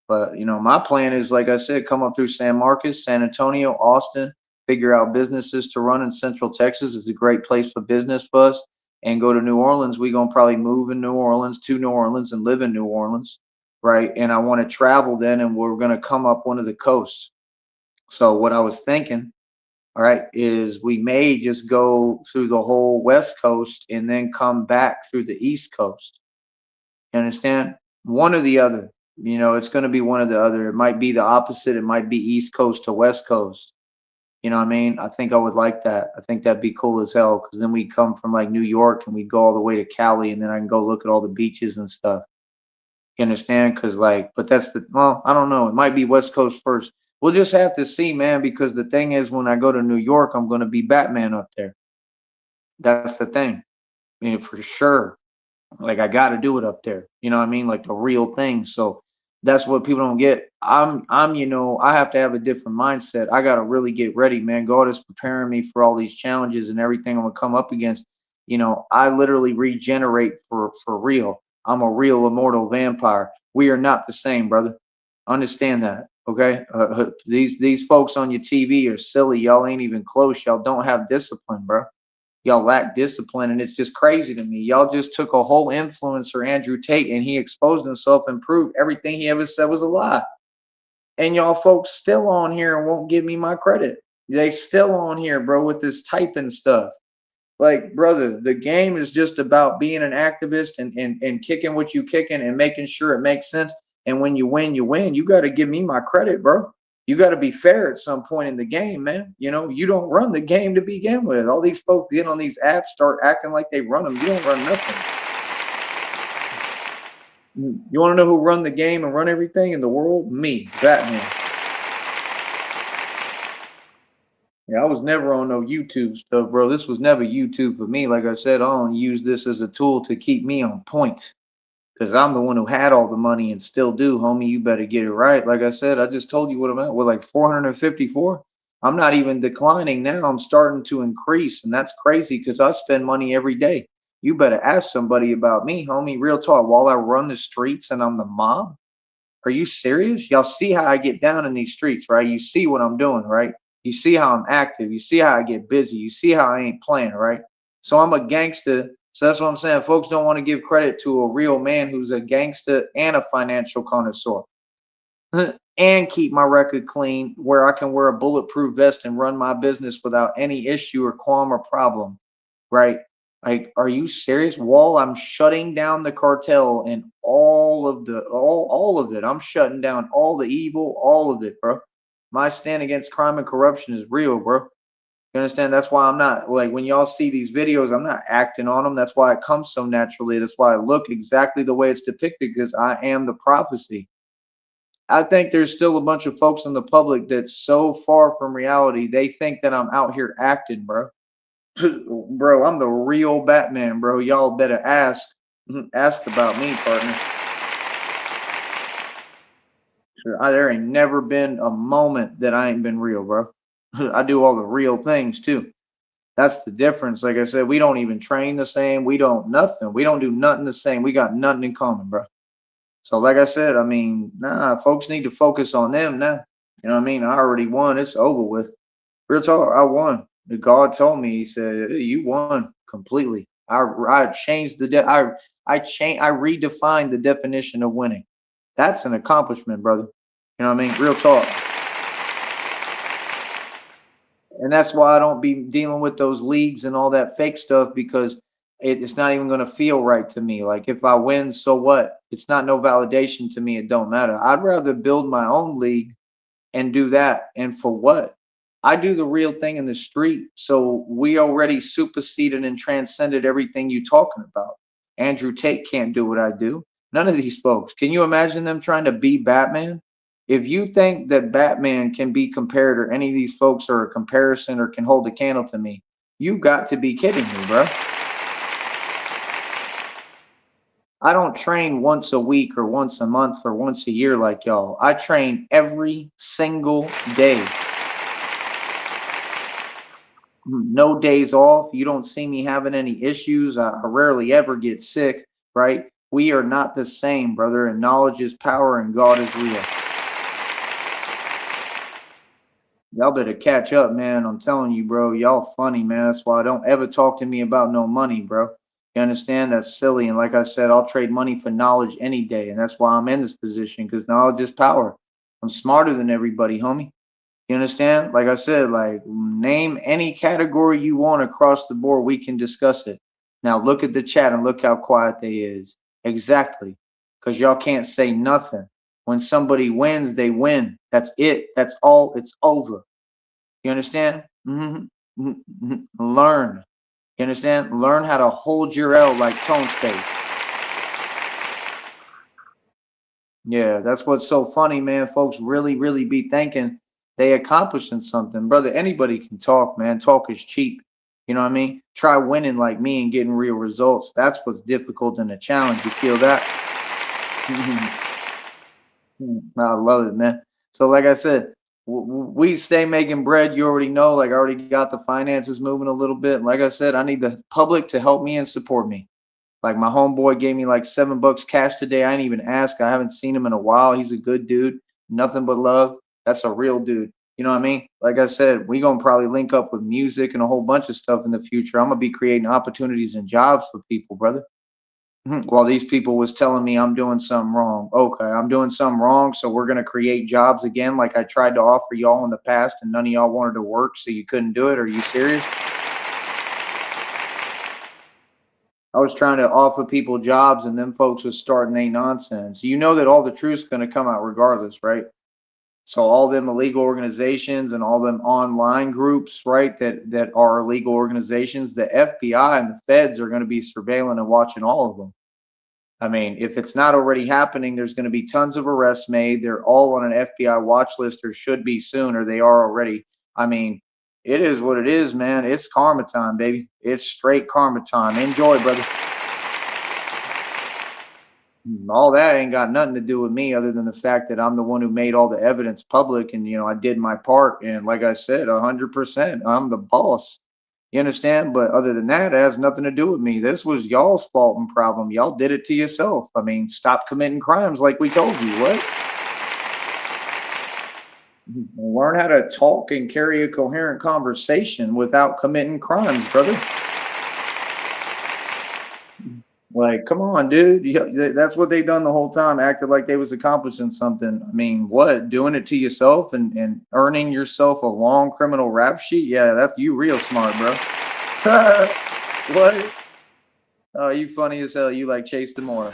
But, my plan is, like I said, come up through San Marcos, San Antonio, Austin, figure out businesses to run in Central Texas. It's a great place for business for us. And go to New Orleans. We're going to probably move in New Orleans to New Orleans and live in New Orleans, right? And I want to travel then, and we're going to come up one of the coasts. So what I was thinking, all right, is we may just go through the whole West Coast and then come back through the East Coast. You understand? One or the other. It's going to be one or the other. It might be the opposite. It might be East Coast to West Coast. You know what I mean? I think I would like that. I think that'd be cool as hell, because then we come from like New York and we go all the way to Cali, and then I can go look at all the beaches and stuff. You understand? Because but I don't know. It might be West Coast first. We'll just have to see, man, because the thing is, when I go to New York, I'm going to be Batman up there. That's the thing. I mean, for sure. Like I got to do it up there. You know what I mean? Like the real thing. So that's what people don't get. I have to have a different mindset. I got to really get ready, man. God is preparing me for all these challenges and everything I'm gonna come up against. I literally regenerate for real. I'm a real immortal vampire. We are not the same, brother. Understand that, okay? These folks on your TV are silly. Y'all ain't even close. Y'all don't have discipline, bro. Y'all lack discipline, and it's just crazy to me. Y'all just took a whole influencer, Andrew Tate, and he exposed himself and proved everything he ever said was a lie. And y'all folks still on here and won't give me my credit. They still on here, bro, with this typing stuff. Like, brother, the game is just about being an activist and kicking what you kicking and making sure it makes sense. And when you win, you win. You got to give me my credit, bro. You got to be fair at some point in the game, man. You don't run the game to begin with. All these folks get on these apps, start acting like they run them. You don't run nothing. You want to know who run the game and run everything in the world? Me, Batman. Yeah, I was never on no YouTube stuff, bro. This was never YouTube for me. Like I said, I don't use this as a tool to keep me on point. Because I'm the one who had all the money and still do, homie. You better get it right. Like I said, I just told you what I'm at. We're like 454. I'm not even declining now. I'm starting to increase. And that's crazy because I spend money every day. You better ask somebody about me, homie. Real talk. While I run the streets and I'm the mob, are you serious? Y'all see how I get down in these streets, right? You see what I'm doing, right? You see how I'm active. You see how I get busy. You see how I ain't playing, right? So I'm a gangster. So that's what I'm saying. Folks don't want to give credit to a real man who's a gangster and a financial connoisseur and keep my record clean where I can wear a bulletproof vest and run my business without any issue or qualm or problem, right? Like, are you serious? While I'm shutting down the cartel and all of it. I'm shutting down all the evil, all of it, bro. My stand against crime and corruption is real, bro. You understand? That's why I'm not like when y'all see these videos, I'm not acting on them. That's why it comes so naturally. That's why I look exactly the way it's depicted because I am the prophecy. I think there's still a bunch of folks in the public that's so far from reality. They think that I'm out here acting, bro. Bro, I'm the real Batman, bro. Y'all better ask about me, partner. There ain't never been a moment that I ain't been real, bro. I do all the real things too. That's the difference. Like I said, we don't even train the same. We don't nothing. We don't do nothing the same. We got nothing in common, bro. So like I said, I mean, nah, folks need to focus on them now. You know what I mean? I already won. It's over with. Real talk, I won. God told me, He said, "Hey, you won completely. I changed I redefined the definition of winning. That's an accomplishment, brother. You know what I mean? Real talk. And that's why I don't be dealing with those leagues and all that fake stuff because it's not even going to feel right to me. Like if I win, so what? It's not no validation to me. It don't matter. I'd rather build my own league and do that. And for what? I do the real thing in the street. So we already superseded and transcended everything you talking about. Andrew Tate can't do what I do. None of these folks. Can you imagine them trying to be Batman? If you think that Batman can be compared or any of these folks are a comparison or can hold a candle to me, you got to be kidding me, bro. I don't train once a week or once a month or once a year like y'all. I train every single day. No days off. You don't see me having any issues. I rarely ever get sick, right? We are not the same, brother, and knowledge is power and God is real. Y'all better catch up, man. I'm telling you, bro. Y'all funny, man. That's why don't ever talk to me about no money, bro. You understand? That's silly. And like I said, I'll trade money for knowledge any day. And that's why I'm in this position because knowledge is power. I'm smarter than everybody, homie. You understand? Like I said, like name any category you want across the board, we can discuss it. Now look at the chat and look how quiet they is. Exactly. Because y'all can't say nothing. When somebody wins, they win. That's it. That's all. It's over. You understand? Learn. You understand? Learn how to hold your L like tone space. Yeah, that's what's so funny, man. Folks really, really be thinking they accomplishing something. Brother, anybody can talk, man. Talk is cheap. You know what I mean? Try winning like me and getting real results. That's what's difficult and a challenge. You feel that? I love it, man. So, like I said, we stay making bread. You already know. Like, I already got the finances moving a little bit. Like I said, I need the public to help me and support me. Like my homeboy gave me like $7 cash today. I didn't even ask. I haven't seen him in a while. He's a good dude. Nothing but love. That's a real dude. You know what I mean? Like I said, we gonna probably link up with music and a whole bunch of stuff in the future. I'm gonna be creating opportunities and jobs for people, brother. While these people was telling me I'm doing something wrong. Okay, I'm doing something wrong, so we're gonna create jobs again, like I tried to offer y'all in the past, and none of y'all wanted to work, so you couldn't do it. Are you serious? I was trying to offer people jobs and them folks was starting a nonsense. You know that all the truth's going to come out regardless, right? So all them illegal organizations and all them online groups, right, that are illegal organizations, the FBI and the feds are going to be surveilling and watching all of them. I mean, if it's not already happening, there's going to be tons of arrests made. They're all on an FBI watch list, or should be soon, or they are already. I mean, it is what it is, man. It's karma time, baby. It's straight karma time. Enjoy, brother. All that ain't got nothing to do with me other than the fact that I'm the one who made all the evidence public, and I did my part, and like I said, 100%, I'm the boss. You understand? But other than that, it has nothing to do with me. This was y'all's fault and problem. Y'all did it to yourself. I mean, stop committing crimes like we told you. What? Learn how to talk and carry a coherent conversation without committing crimes, brother. Like, come on, dude. That's what they done the whole time, acted like they was accomplishing something. I mean, what? Doing it to yourself and earning yourself a long criminal rap sheet? Yeah, that's you real smart, bro. What? Oh, you funny as hell. You like Chase Demora.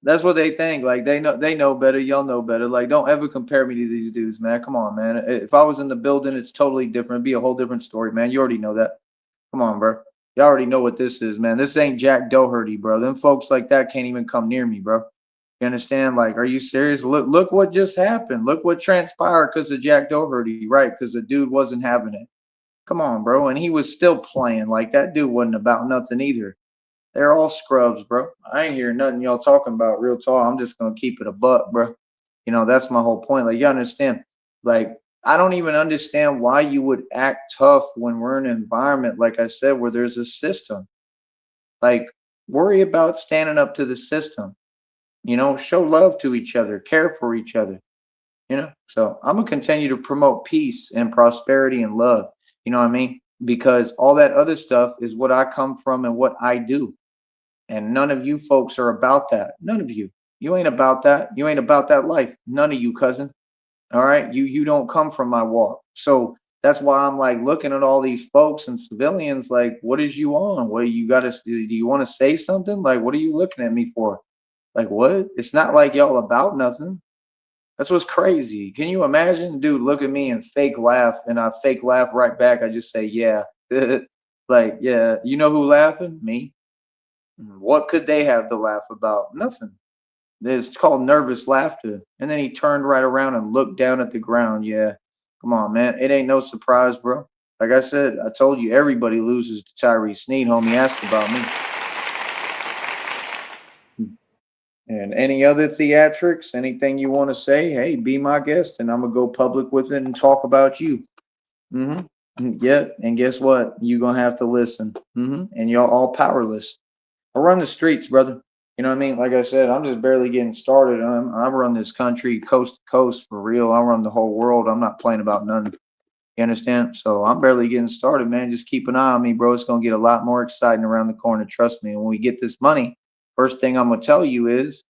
That's what they think. Like they know better. Y'all know better. Like don't ever compare me to these dudes, man. Come on, man. If I was in the building, it's totally different. It'd be a whole different story, man. You already know that. Come on, bro. You already know what this is, man. This ain't Jack Doherty, bro. Them folks like that can't even come near me, bro. You understand? Like, are you serious? Look what just happened. Look what transpired because of Jack Doherty, right? Because the dude wasn't having it. Come on, bro. And he was still playing. Like that dude wasn't about nothing either. They're all scrubs, bro. I ain't hearing nothing y'all talking about real talk. I'm just gonna keep it a buck, bro. That's my whole point. Like you understand. Like I don't even understand why you would act tough when we're in an environment, like I said, where there's a system. Like worry about standing up to the system. Show love to each other, care for each other. So I'm gonna continue to promote peace and prosperity and love. You know what I mean? Because all that other stuff is what I come from and what I do. And none of you folks are about that. None of you. You ain't about that. You ain't about that life. None of you, cousin. All right. You don't come from my walk. So that's why I'm like looking at all these folks and civilians like, what is you on? What do you gotta do? You want to say something? Like, what are you looking at me for? Like what? It's not like y'all about nothing. That's what's crazy. Can you imagine? Dude, look at me and fake laugh, and I fake laugh right back. I just say, yeah. Like, yeah, you know who laughing? Me. What could they have to laugh about? Nothing. It's called nervous laughter. And then he turned right around and looked down at the ground. Yeah. Come on, man. It ain't no surprise, bro. Like I said, I told you everybody loses to Tyree Sneed, homie. Ask about me. And any other theatrics, anything you want to say, hey, be my guest and I'm gonna go public with it and talk about you. Yeah, and guess what? You're gonna have to listen. And y'all all powerless. I run the streets, brother. You know what I mean? Like I said, I'm just barely getting started. I run this country coast to coast for real. I run the whole world. I'm not playing about none. You understand? So I'm barely getting started, man. Just keep an eye on me, bro. It's gonna get a lot more exciting around the corner. Trust me. And when we get this money, first thing I'm gonna tell you is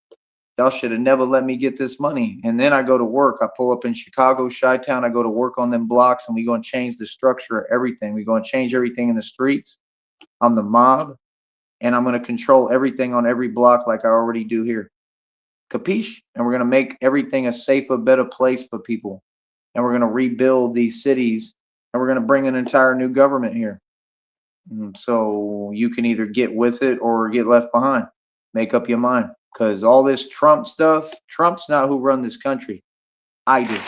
y'all should have never let me get this money. And then I go to work. I pull up in Chicago, Chi-Town. I go to work on them blocks, and we gonna change the structure of everything. We gonna change everything in the streets. I'm the mob, and I'm gonna control everything on every block like I already do here. Capiche? And we're gonna make everything a safer, better place for people. And we're gonna rebuild these cities, and we're gonna bring an entire new government here. So you can either get with it or get left behind. Make up your mind. Because all this Trump stuff, Trump's not who run this country. I do.